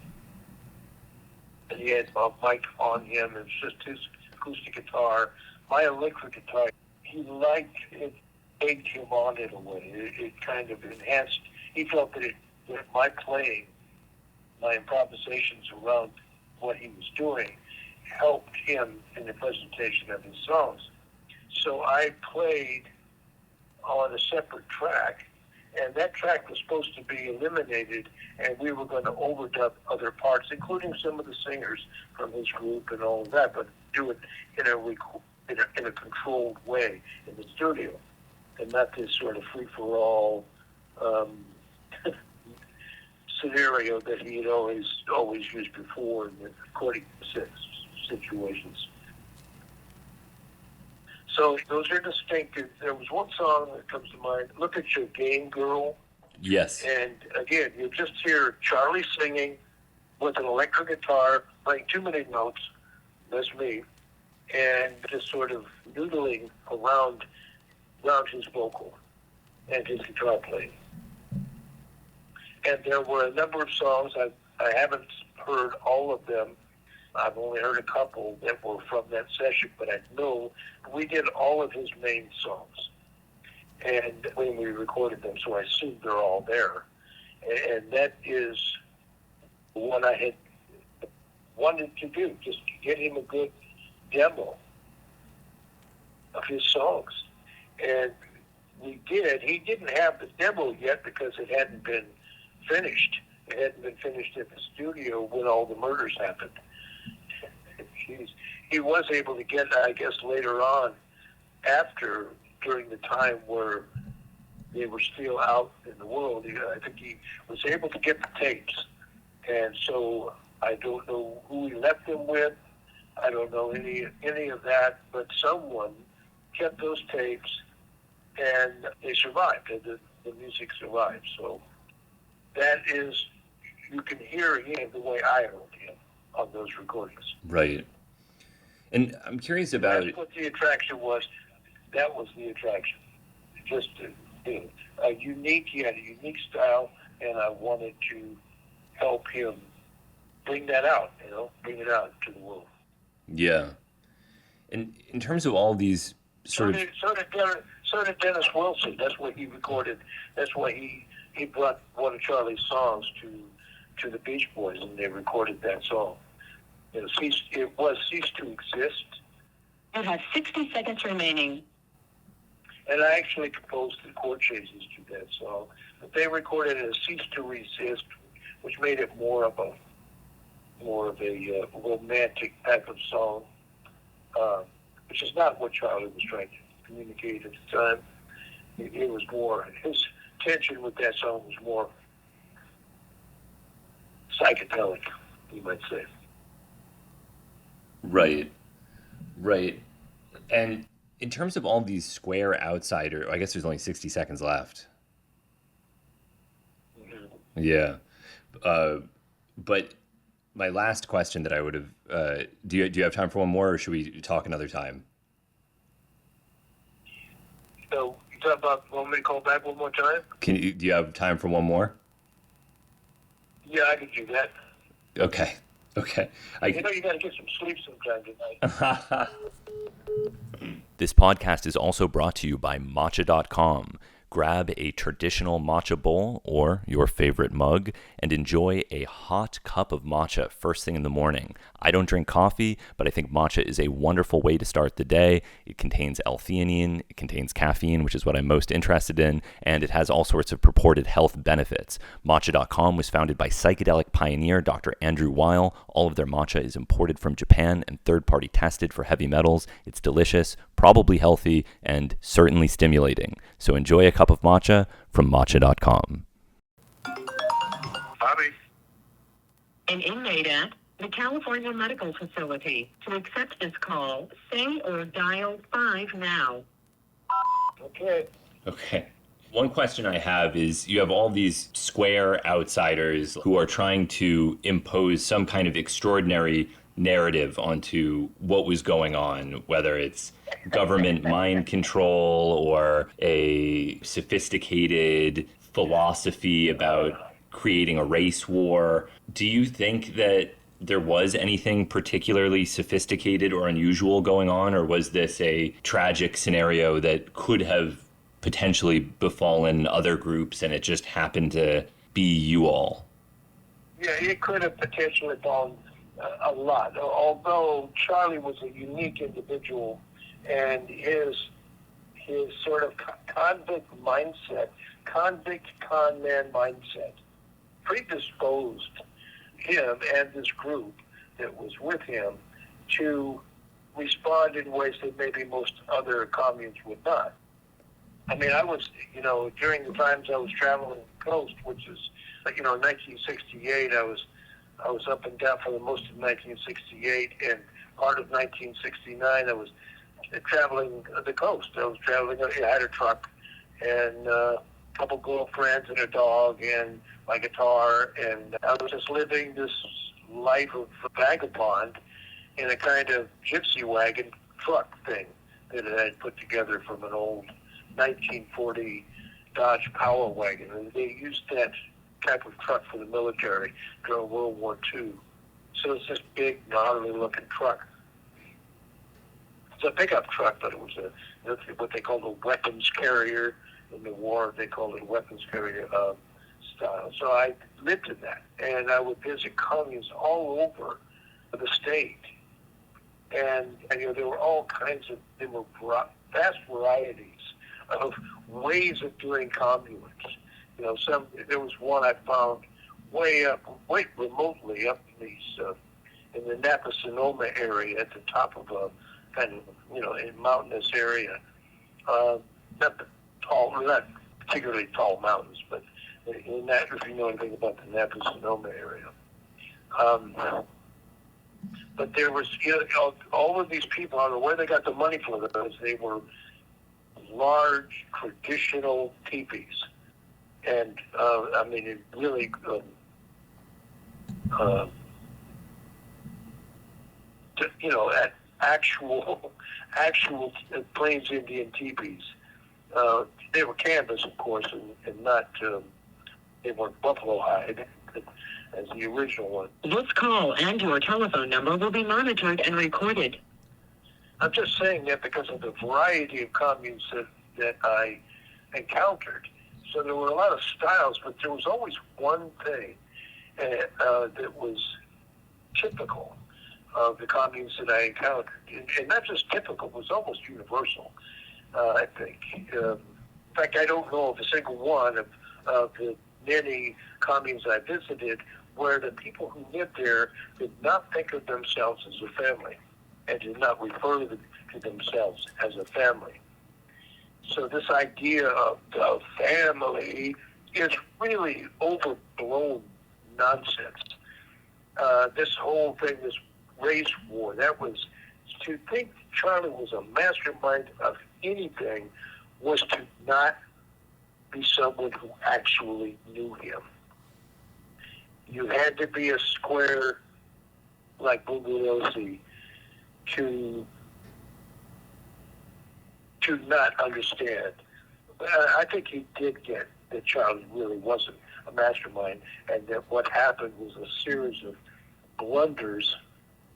And he had a mic on him, and it's just his acoustic guitar. My electric guitar, he liked it, egged him on in a way. It kind of enhanced, he felt that my playing, my improvisations around what he was doing, helped him in the presentation of his songs. So I played on a separate track, and that track was supposed to be eliminated, and we were going to overdub other parts, including some of the singers from his group and all of that, but do it in a controlled way in the studio, and not this sort of free-for-all scenario that he had always used before in the recording situations. So those are distinctive. There was one song that comes to mind, Look at Your Game Girl.
Yes.
And again, you just hear Charlie singing with an electric guitar, playing 2 minute notes, that's me, and just sort of noodling around his vocal and his guitar playing. And there were a number of songs. I haven't heard all of them. I've only heard a couple that were from that session, but I know we did all of his main songs. And when we recorded them, so I assume they're all there. And that is what I had wanted to do, just get him a good demo of his songs. And we did. He didn't have the demo yet because it hadn't been finished. It hadn't been finished in the studio when all the murders happened. He was able to get, I guess, later on, during the time where they were still out in the world, I think he was able to get the tapes. And so I don't know who he left them with. I don't know any of that, but someone kept those tapes, and they survived. The music survived. So that is, you can hear him the way I heard him on those recordings.
Right. And I'm curious about...
That's what the attraction was. That was the attraction. Just a unique, he had a unique style, and I wanted to help him bring that out, bring it out to the world.
Yeah. And in terms of all these
So did Dennis Wilson. That's what he recorded. That's why he brought one of Charlie's songs to the Beach Boys, and they recorded that song. It was Cease to Exist.
You have 60 seconds remaining.
And I actually composed the chord changes to that song. But they recorded it as Cease to Resist, which made it more of a romantic type of song, which is not what Charlie was trying to communicate at the time. It was more, his tension with that song was more psychedelic, you might say.
Right. And in terms of all these square outsider, I guess there's only 60 seconds left.
Mm-hmm.
Yeah. But my last question that I would have, do you have time for one more, or should we talk another time?
So you talk about, want me to call back one more time?
Do you have time for one more?
Yeah, I can do that.
Okay.
You got to get some sleep sometime tonight.
This podcast is also brought to you by Matcha.com. Grab a traditional matcha bowl or your favorite mug and enjoy a hot cup of matcha first thing in the morning. I don't drink coffee, but I think matcha is a wonderful way to start the day. It contains L-theanine, it contains caffeine, which is what I'm most interested in, and it has all sorts of purported health benefits. Matcha.com was founded by psychedelic pioneer Dr. Andrew Weil. All of their matcha is imported from Japan and third-party tested for heavy metals. It's delicious, probably healthy, and certainly stimulating. So enjoy a cup of matcha from Matcha.com.
Bobby?
An inmate at the California Medical Facility. To accept this call, say or dial 5 now.
Okay.
One question I have is, you have all these square outsiders who are trying to impose some kind of extraordinary narrative onto what was going on, whether it's government mind control or a sophisticated philosophy about creating a race war. Do you think that there was anything particularly sophisticated or unusual going on, or was this a tragic scenario that could have potentially befallen other groups and it just happened to be you all?
Yeah, it could have potentially fallen a lot, although Charlie was a unique individual, and his sort of convict mindset, convict con man mindset, predisposed him and this group that was with him to respond in ways that maybe most other communes would not. I mean, I was, during the times I was traveling the coast, which is, in 1968, I was up and down for the most of 1968, and part of 1969, I was traveling the coast. I had a truck and a couple girlfriends and a dog and my guitar, and I was just living this life of vagabond in a kind of gypsy wagon truck thing that I had put together from an old 1940 Dodge Power Wagon. And they used that type of truck for the military during World War II. So it's this big, gnarly-looking truck. It's a pickup truck, but it was what they called a weapons carrier. In the war, they called it a weapons carrier style. So I lived in that, and I would visit communes all over the state. And there were all kinds of, vast varieties of ways of doing communes. There was one I found way remotely up in in the Napa-Sonoma area at the top of a kind of, a mountainous area. Not particularly tall mountains, but in that, if you know anything about the Napa-Sonoma area. But there was, all of these people, I don't know where they got the money for those. They were large, traditional teepees. And, it really, at actual Plains Indian teepees. They were canvas, of course, and not, they weren't buffalo hide as the original one.
This call and your telephone number will be monitored and recorded.
I'm just saying that because of the variety of communes that I encountered. So there were a lot of styles, but there was always one thing that was typical of the communes that I encountered. And not just typical, it was almost universal, I think. In fact, I don't know of a single one of the many communes I visited where the people who lived there did not think of themselves as a family and did not refer to themselves as a family. So this idea of the family is really overblown nonsense. This whole thing, this race war, that was, to think Charlie was a mastermind of anything was to not be someone who actually knew him. You had to be a square like Bugliosi to not understand. I think he did get that Charlie really wasn't a mastermind, and that what happened was a series of blunders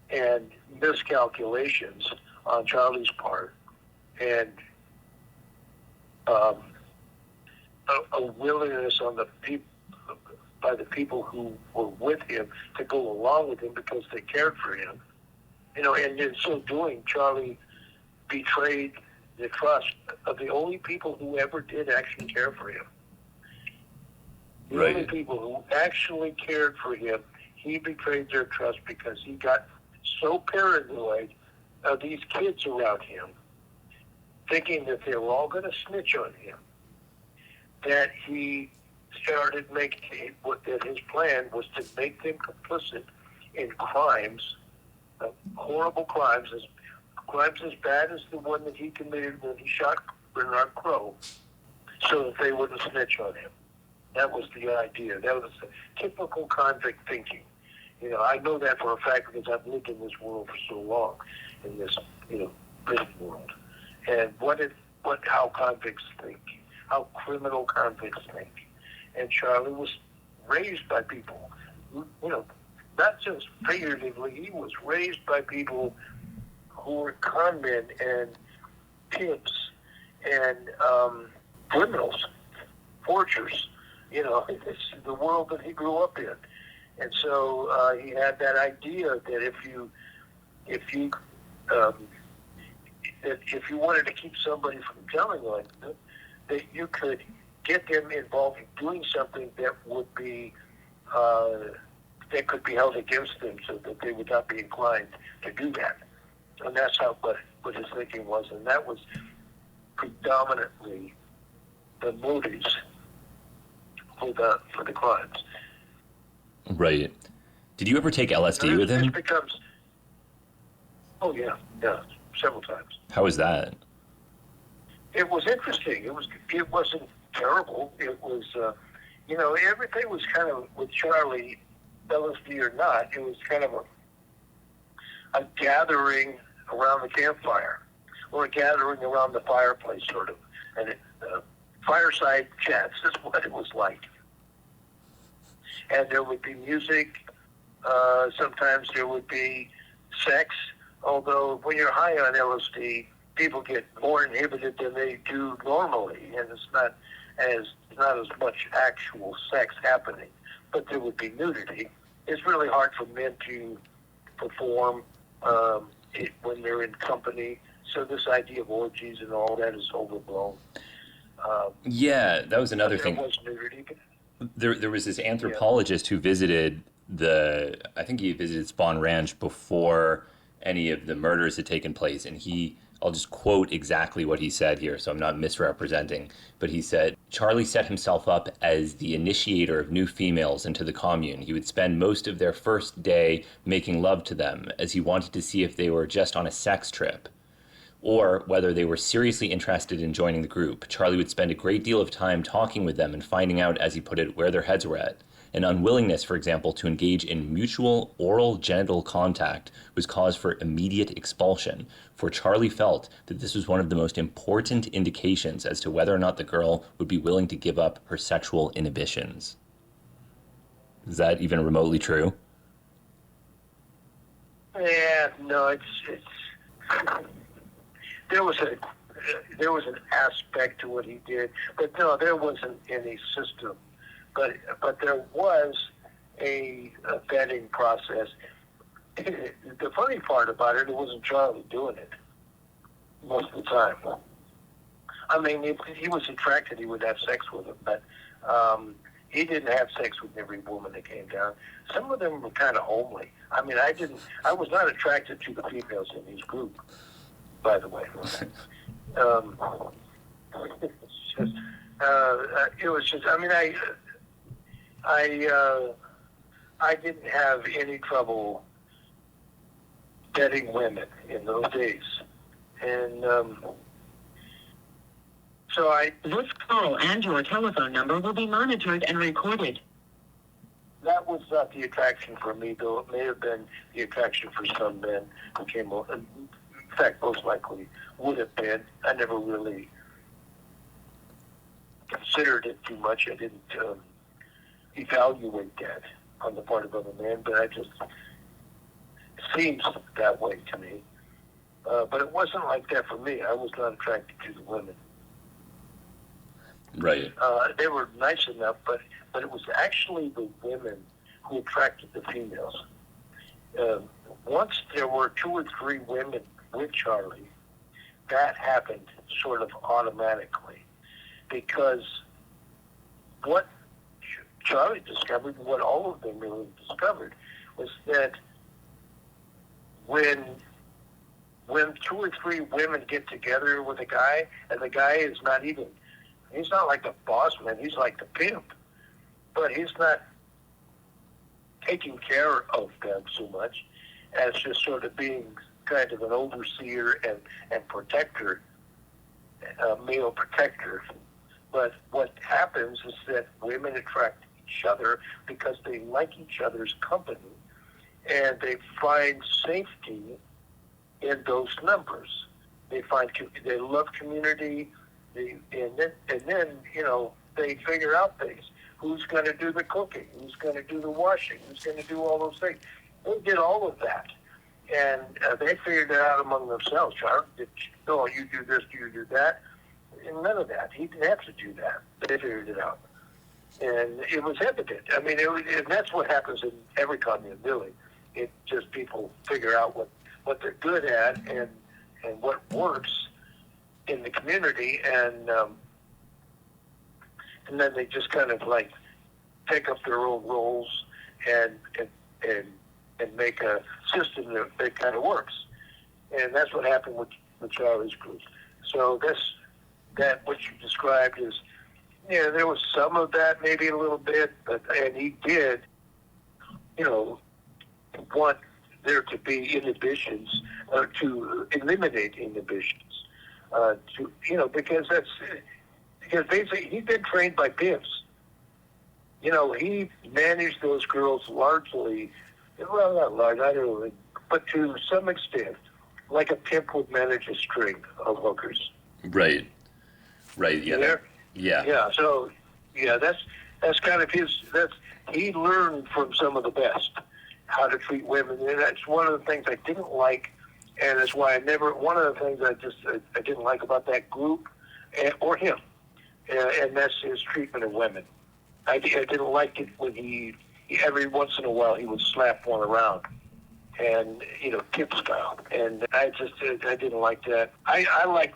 and miscalculations on Charlie's part, and a willingness on by the people who were with him to go along with him because they cared for him. And in so doing, Charlie betrayed the trust of the only people who ever did actually care for him. The only people who actually cared for him, he betrayed their trust because he got so paranoid of these kids around him, thinking that they were all going to snitch on him, that he started making that his plan was to make them complicit in crimes, horrible crimes as bad as the one that he committed when he shot Bernard Crowe, so that they wouldn't snitch on him. That was the idea. That was the typical convict thinking. I know that for a fact because I've lived in this world for so long, in this, prison world. And how convicts think, how criminal convicts think. And Charlie was raised by people, not just figuratively, he was raised by people who were con men and pimps and criminals, forgers. It's the world that he grew up in. And so he had that idea that if you wanted to keep somebody from telling on you, that you could get them involved in doing something that would be that could be held against them, so that they would not be inclined to do that. And that's what his thinking was, and that was predominantly the motives for the crimes.
Right. Did you ever take LSD with him?
It becomes, oh yeah, several times.
How was that?
It was interesting. It wasn't terrible. It was, everything was kind of, with Charlie, LSD or not, it was kind of a gathering around the campfire, or a gathering around the fireplace, sort of. And fireside chats is what it was like. and there would be music. Sometimes there would be sex, although when you're high on LSD, people get more inhibited than they do normally, and it's not as much actual sex happening, but there would be nudity. It's really hard for men to perform when they're in company, so this idea of orgies and all that is overblown.
Yeah, that was another thing.
There was nudity.
There was this anthropologist who visited I think he visited Spawn Ranch before any of the murders had taken place, and I'll just quote exactly what he said here, so I'm not misrepresenting, but he said, Charlie set himself up as the initiator of new females into the commune. He would spend most of their first day making love to them, as he wanted to see if they were just on a sex trip, or whether they were seriously interested in joining the group. Charlie would spend a great deal of time talking with them and finding out, as he put it, where their heads were at. An unwillingness, for example, to engage in mutual oral genital contact was cause for immediate expulsion, for Charlie felt that this was one of the most important indications as to whether or not the girl would be willing to give up her sexual inhibitions. Is that even remotely true?
Yeah, no, it's there was an aspect to what he did, but no, there wasn't any system. But there was a vetting process. The funny part about it wasn't Charlie doing it most of the time. I mean, if he was attracted, he would have sex with them, but he didn't have sex with every woman that came down. Some of them were kind of homely. I mean, I was not attracted to the females in his group, by the way. It was just, I mean, I didn't have any trouble getting women in those days. And so
This call and your telephone number will be monitored and recorded.
That was not the attraction for me, though it may have been the attraction for some men who came over. In fact, most likely would have been. I never really considered it too much. I didn't evaluate that on the part of other men, but it seems that way to me. But it wasn't like that for me. I was not attracted to the women.
Right.
They were nice enough, but it was actually the women who attracted the females. Once there were 2 or 3 women with Charlie, that happened sort of automatically, because what Charlie discovered, what all of them really discovered, was that when 2 or 3 women get together with a guy, and the guy is he's not like the boss man, he's like the pimp, but he's not taking care of them so much as just sort of being kind of an overseer and protector, male protector. But what happens is that women attract each other because they like each other's company, and they find safety in those numbers. They love community, and then they figure out things. Who's going to do the cooking? Who's going to do the washing? Who's going to do all those things? They did all of that, and they figured it out among themselves. Charlie, you do this, you do that, and none of that. He didn't have to do that. They figured it out. And it was evident. I mean, and that's what happens in every commune, really. It just people figure out what they're good at and what works in the community, and then they just kind of like take up their own roles and make a system that kind of works. And that's what happened with Charlie's group. So that what you described is, there was some of that, maybe a little bit, and he did, want there to be inhibitions, to eliminate inhibitions, because basically he'd been trained by pimps. He managed those girls largely, well, not large, I don't know, but to some extent, like a pimp would manage a string of hookers.
Right. Yeah.
Yeah. So, that's kind of he learned from some of the best how to treat women, and that's one of the things I didn't like, and that's why one of the things I didn't like about that group, or him, and that's his treatment of women. I didn't like it when he every once in a while he would slap one around, and tip style, and I didn't like that. I like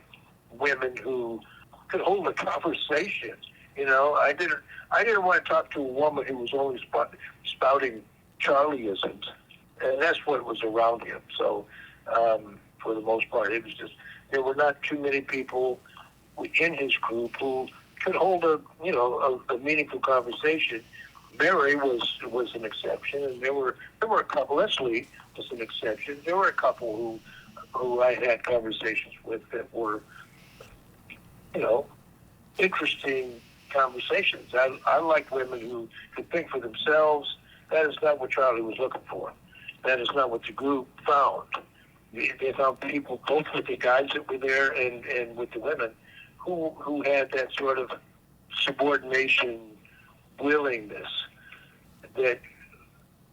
women who could hold a conversation. I didn't want to talk to a woman who was only spouting Charlieisms, and that's what was around him. So, for the most part, it was just there were not too many people in his group who could hold a meaningful conversation. Mary was an exception, and there were a couple. Leslie was an exception. There were a couple who I had conversations with that were, interesting conversations. I like women who could think for themselves. That is not what Charlie was looking for. That is not what the group found. They found people, both with the guys that were there and with the women, who had that sort of subordination willingness that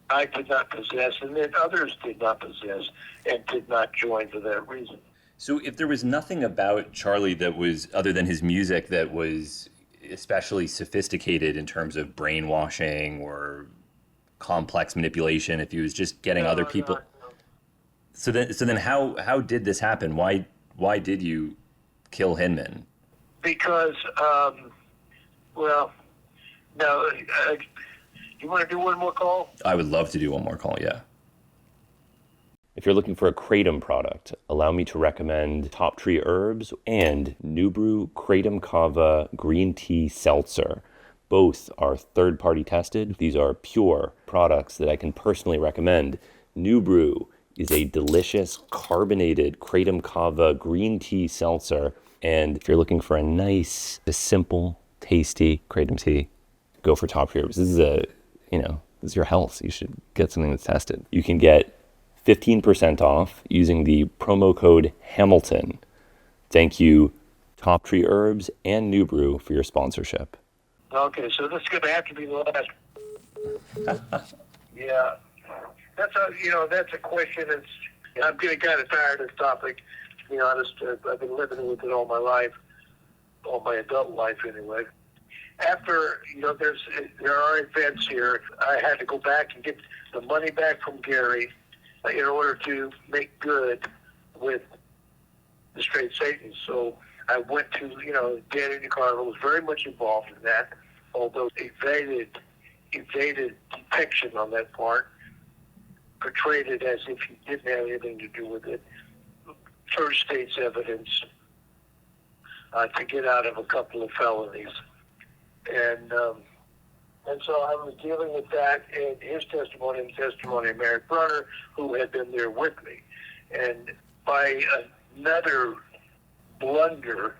I did not possess, and that others did not possess, and did not join for that reason.
So if there was nothing about Charlie that was, other than his music, that was especially sophisticated in terms of brainwashing or complex manipulation, if he was just getting other people...
No.
So then how did this happen? Why did you kill Hinman?
Because, you want to do one more call?
I would love to do one more call, yeah.
If you're looking for a Kratom product, allow me to recommend Top Tree Herbs and New Brew Kratom Kava Green Tea Seltzer. Both are third-party tested. These are pure products that I can personally recommend. New Brew is a delicious carbonated Kratom Kava green tea seltzer. And if you're looking for a nice, simple, tasty Kratom tea, go for Top Tree Herbs. This is your health. You should get something that's tested. You can get 15% off using the promo code Hamilton. Thank you, Top Tree Herbs and New Brew, for your sponsorship.
Okay, so this is going to have to be the last. Yeah, that's a question. I'm getting kind of tired of the topic. To be honest, I've been living with it all my life, all my adult life anyway. After there are events here, I had to go back and get the money back from Gary in order to make good with the Straight Satans. So I went to, Danny DeCarlo was very much involved in that, although evaded detection on that part, portrayed it as if he didn't have anything to do with it, first state's evidence to get out of a couple of felonies. And so I was dealing with that and his testimony and testimony of Merrick Brunner, who had been there with me. And by another blunder,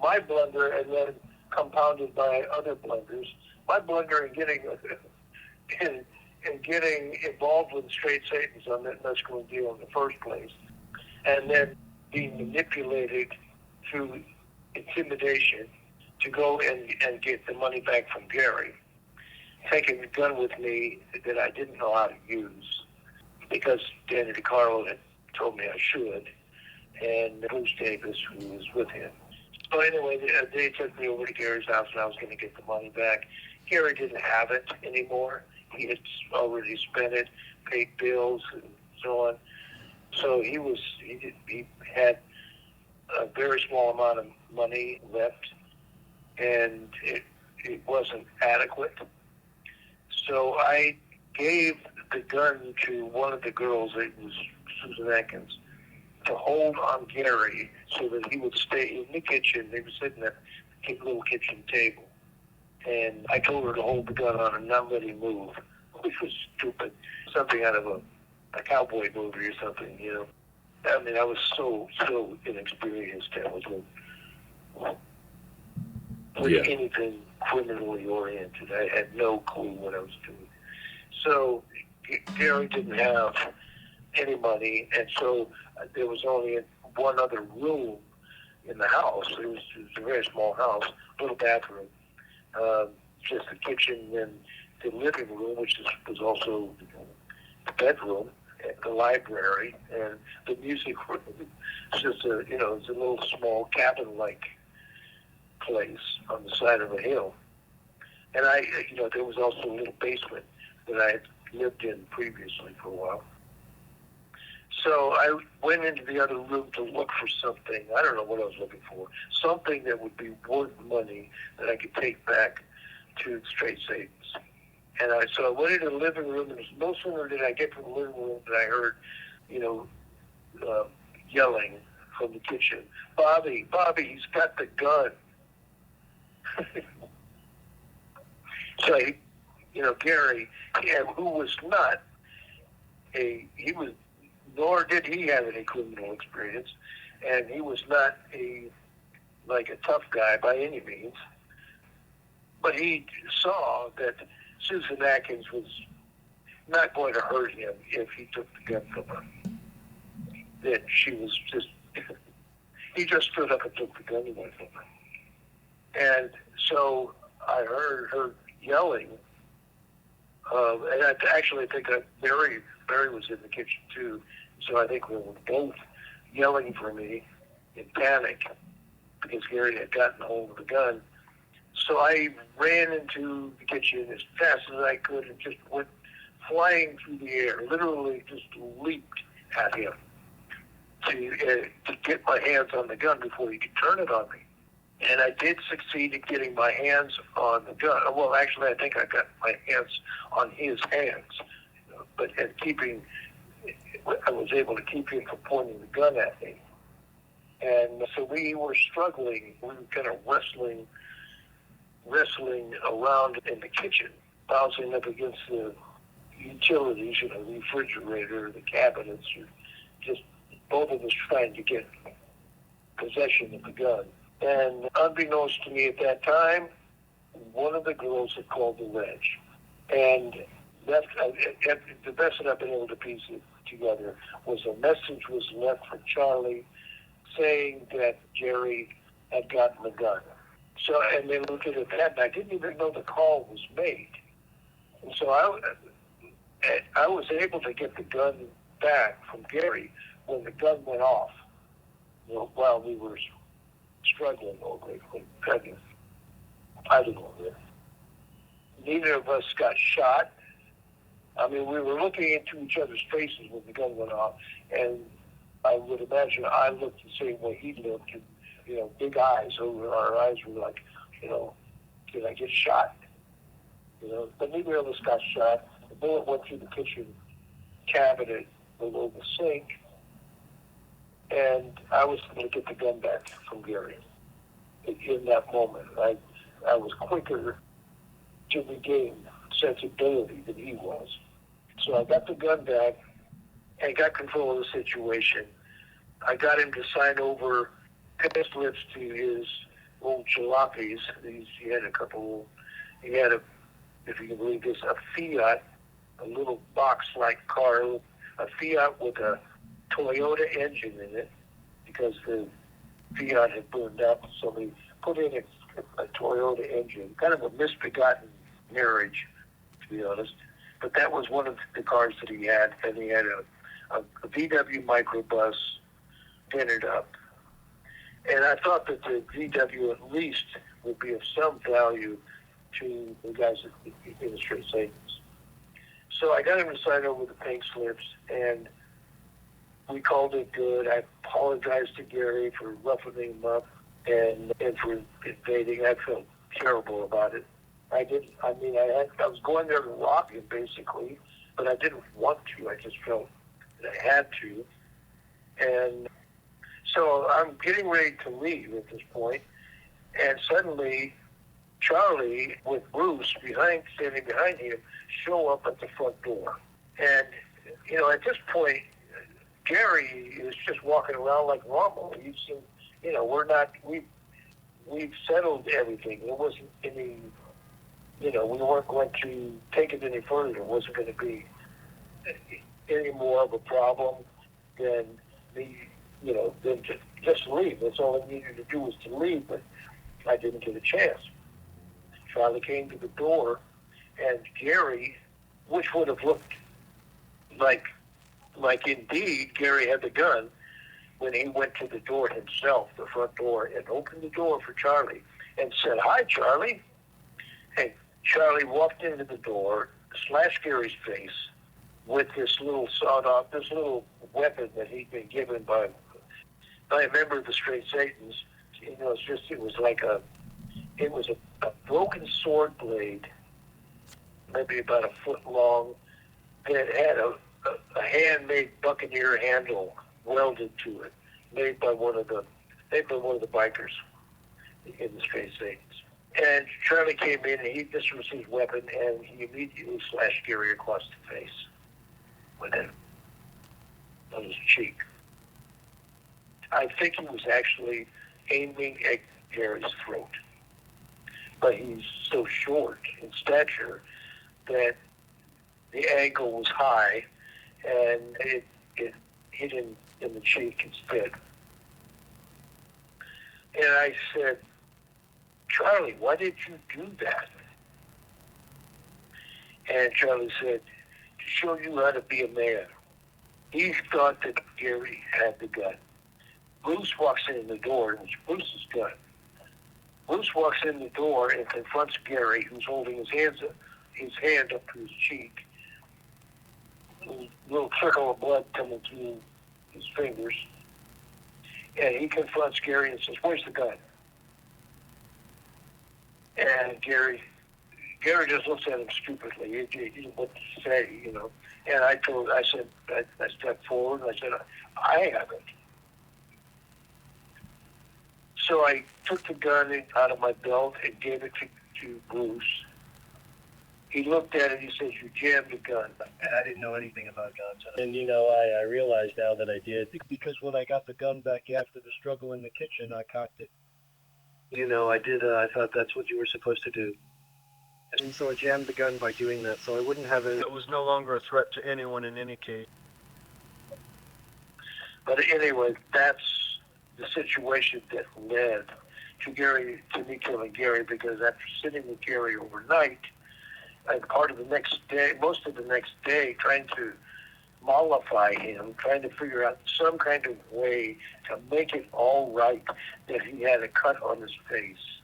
my blunder and then compounded by other blunders, my blunder in getting involved with the Straight Satans on that Mescaline deal in the first place, and then being manipulated through intimidation to go and get the money back from Gary, taking the gun with me that I didn't know how to use because Danny DeCarlo had told me I should, and Bruce Davis, who was with him. So anyway, they took me over to Gary's house and I was going to get the money back. Gary didn't have it anymore. He had already spent it, paid bills and so on. So he had a very small amount of money left, and it wasn't adequate. So I gave the gun to one of the girls, it was Susan Atkins, to hold on Gary so that he would stay in the kitchen. They were sitting at the little kitchen table. And I told her to hold the gun on and not let him move, which was stupid. Something out of a cowboy movie or something, I was so inexperienced with anything criminally oriented. I had no clue what I was doing. So Gary didn't have any money, and so there was only one other room in the house. It was a very small house, little bathroom, just the kitchen and the living room, which was also the bedroom, and the library, and the music room. It's just it's a little small cabin-like place on the side of a hill. And there was also a little basement that I had lived in previously for a while. So I went into the other room to look for something. I don't know what I was looking for. Something that would be worth money that I could take back to Straight Savings. So I went into the living room, and no sooner did I get to the living room than I heard, yelling from the kitchen, Bobby, he's got the gun. So, Gary, who was not nor did he have any criminal experience, and he was not a tough guy by any means, but he saw that Susan Atkins was not going to hurt him if he took the gun from her. That she was he just stood up and took the gun away from her. And so I heard her yelling, and I think that Barry was in the kitchen too, so I think we were both yelling for me in panic because Gary had gotten hold of the gun. So I ran into the kitchen as fast as I could and just went flying through the air, literally just leaped at him to get my hands on the gun before he could turn it on me. And I did succeed in getting my hands on the gun. Well, actually, I think I got my hands on his hands, I was able to keep him from pointing the gun at me. And so we were struggling. We were kind of wrestling around in the kitchen, bouncing up against the utilities, the refrigerator, the cabinets, just both of us trying to get possession of the gun. And unbeknownst to me at that time, one of the girls had called the Reg. And the best that I've been able to piece it together was a message was left for Charlie saying that Jerry had gotten the gun. So, and they looked at it that, and I didn't even know the call was made. And so I was able to get the gun back from Gary when the gun went off, while we were struggling over it, fighting over it. Neither of us got shot. I mean, we were looking into each other's faces when the gun went off, and I would imagine I looked the same way he looked, and, big eyes. So our eyes were like, did I get shot? But neither of us got shot. The bullet went through the kitchen cabinet below the sink, and I was able to get the gun back from Gary. In that moment, I was quicker to regain sensibility than he was. So I got the gun back and got control of the situation. I got him to sign over pay slips to his old jalopies. He had if you can believe this, a Fiat, a little box-like car, a Fiat with a Toyota engine in it, because the Fiat had burned up, so they put in a Toyota engine, kind of a misbegotten marriage, to be honest. But that was one of the cars that he had, and he had a VW microbus tinted up. And I thought that the VW at least would be of some value to the guys in the Straight Savings. So I got him to sign over the pink slips, and we called it good. I apologized to Gary for roughing him up and for invading. I felt terrible about it. I was going there to rob him, basically, but I didn't want to. I just felt that I had to. And so I'm getting ready to leave at this point, and suddenly Charlie, with Bruce standing behind him, show up at the front door. And, at this point, Gary is just walking around like normal. He's seen, we've settled everything. There wasn't any, we weren't going to take it any further. It wasn't going to be any more of a problem than than to just leave. That's all I needed to do was to leave, but I didn't get a chance. Charlie came to the door, And Gary, which would have looked like indeed Gary had the gun, when he went to the door himself, the front door, and opened the door for Charlie and said, "Hi, Charlie." And Charlie walked into the door, slashed Gary's face with this little sawed-off, this little weapon that he'd been given by a member of the Straight Satans. You know, it was a broken sword blade, maybe about a foot long, that had a handmade buccaneer handle welded to it, made by one of the bikers in the Straight Satans. And Charlie came in, and this was his weapon, and he immediately slashed Gary across the face with it on his cheek. I think he was actually aiming at Gary's throat, but he's so short in stature that the angle was high, and it hit him in the cheek instead. And I said, "Charlie, why did you do that?" And Charlie said, "To show you how to be a man." He thought that Gary had the gun. Bruce walks in the door, and it's Bruce's gun. Bruce walks in the door and confronts Gary, who's holding his hand up to his cheek. A little trickle of blood coming through his fingers. And he confronts Gary and says, "Where's the gun?" And Gary just looks at him stupidly. He didn't know what to say, you know. And I stepped forward and I said, "I have it." So I took the gun out of my belt and gave it to Bruce. He looked at it, he says, "You jammed the gun."
I didn't know anything about guns. And, I realize now that I did, because when I got the gun back after the struggle in the kitchen, I cocked it. I did, I thought that's what you were supposed to do. And so I jammed the gun by doing that, so I wouldn't have it. It was no longer a threat to anyone in any case.
But anyway, that's the situation that led to me killing Gary, because after sitting with Gary overnight, and most of the next day, trying to mollify him, trying to figure out some kind of way to make it all right that he had a cut on his face.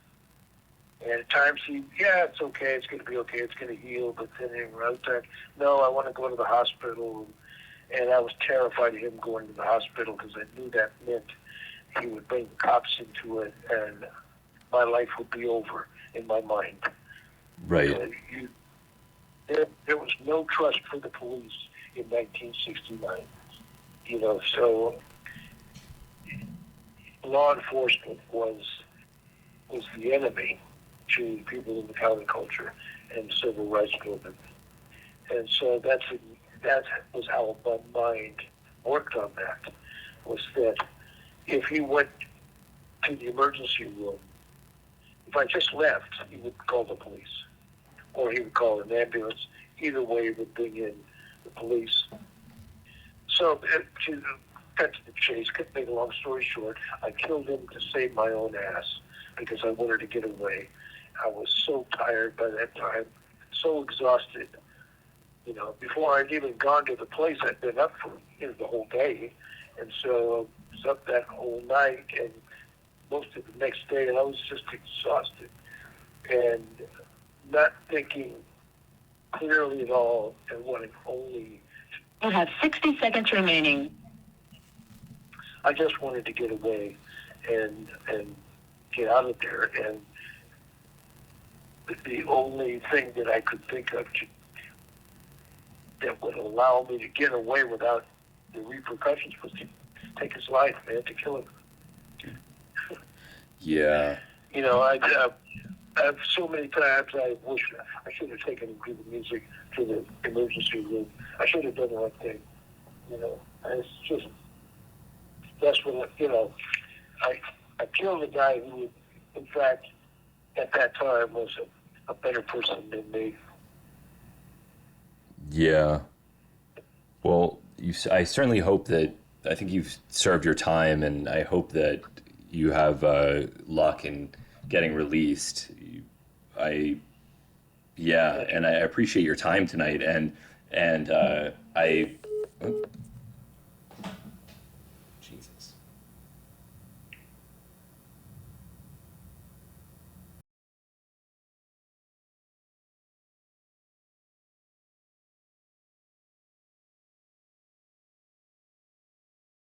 And at times it's okay, it's going to be okay, it's going to heal, but then another time, no, I want to go to the hospital. And I was terrified of him going to the hospital, because I knew that meant he would bring the cops into it, and my life would be over in my mind.
Right.
There was no trust for the police in 1969. So law enforcement was the enemy to people in the counterculture and civil rights movement. And so that was how my mind worked on that, was that if he went to the emergency room, if I just left, he would call the police, or he would call an ambulance. Either way, he would bring in the police. So to cut to the chase, to make a long story short, I killed him to save my own ass, because I wanted to get away. I was so tired by that time, so exhausted. Before I'd even gone to the place, I'd been up for the whole day. And so I was up that whole night and most of the next day, and I was just exhausted and not thinking clearly at all, and wanting only...
You have 60 seconds remaining.
I just wanted to get away and get out of there. And the only thing that I could think of that would allow me to get away without the repercussions was to take his life, man, to kill him.
Yeah.
I've so many times I wish I should have taken him to the music, to the emergency room. I should have done the right thing. It's just, that's what, I killed a guy who, in fact, at that time was a better person than me.
Yeah. Well, I certainly hope that, I think you've served your time, and I hope that you have luck in getting released. Yeah, and I appreciate your time tonight, and I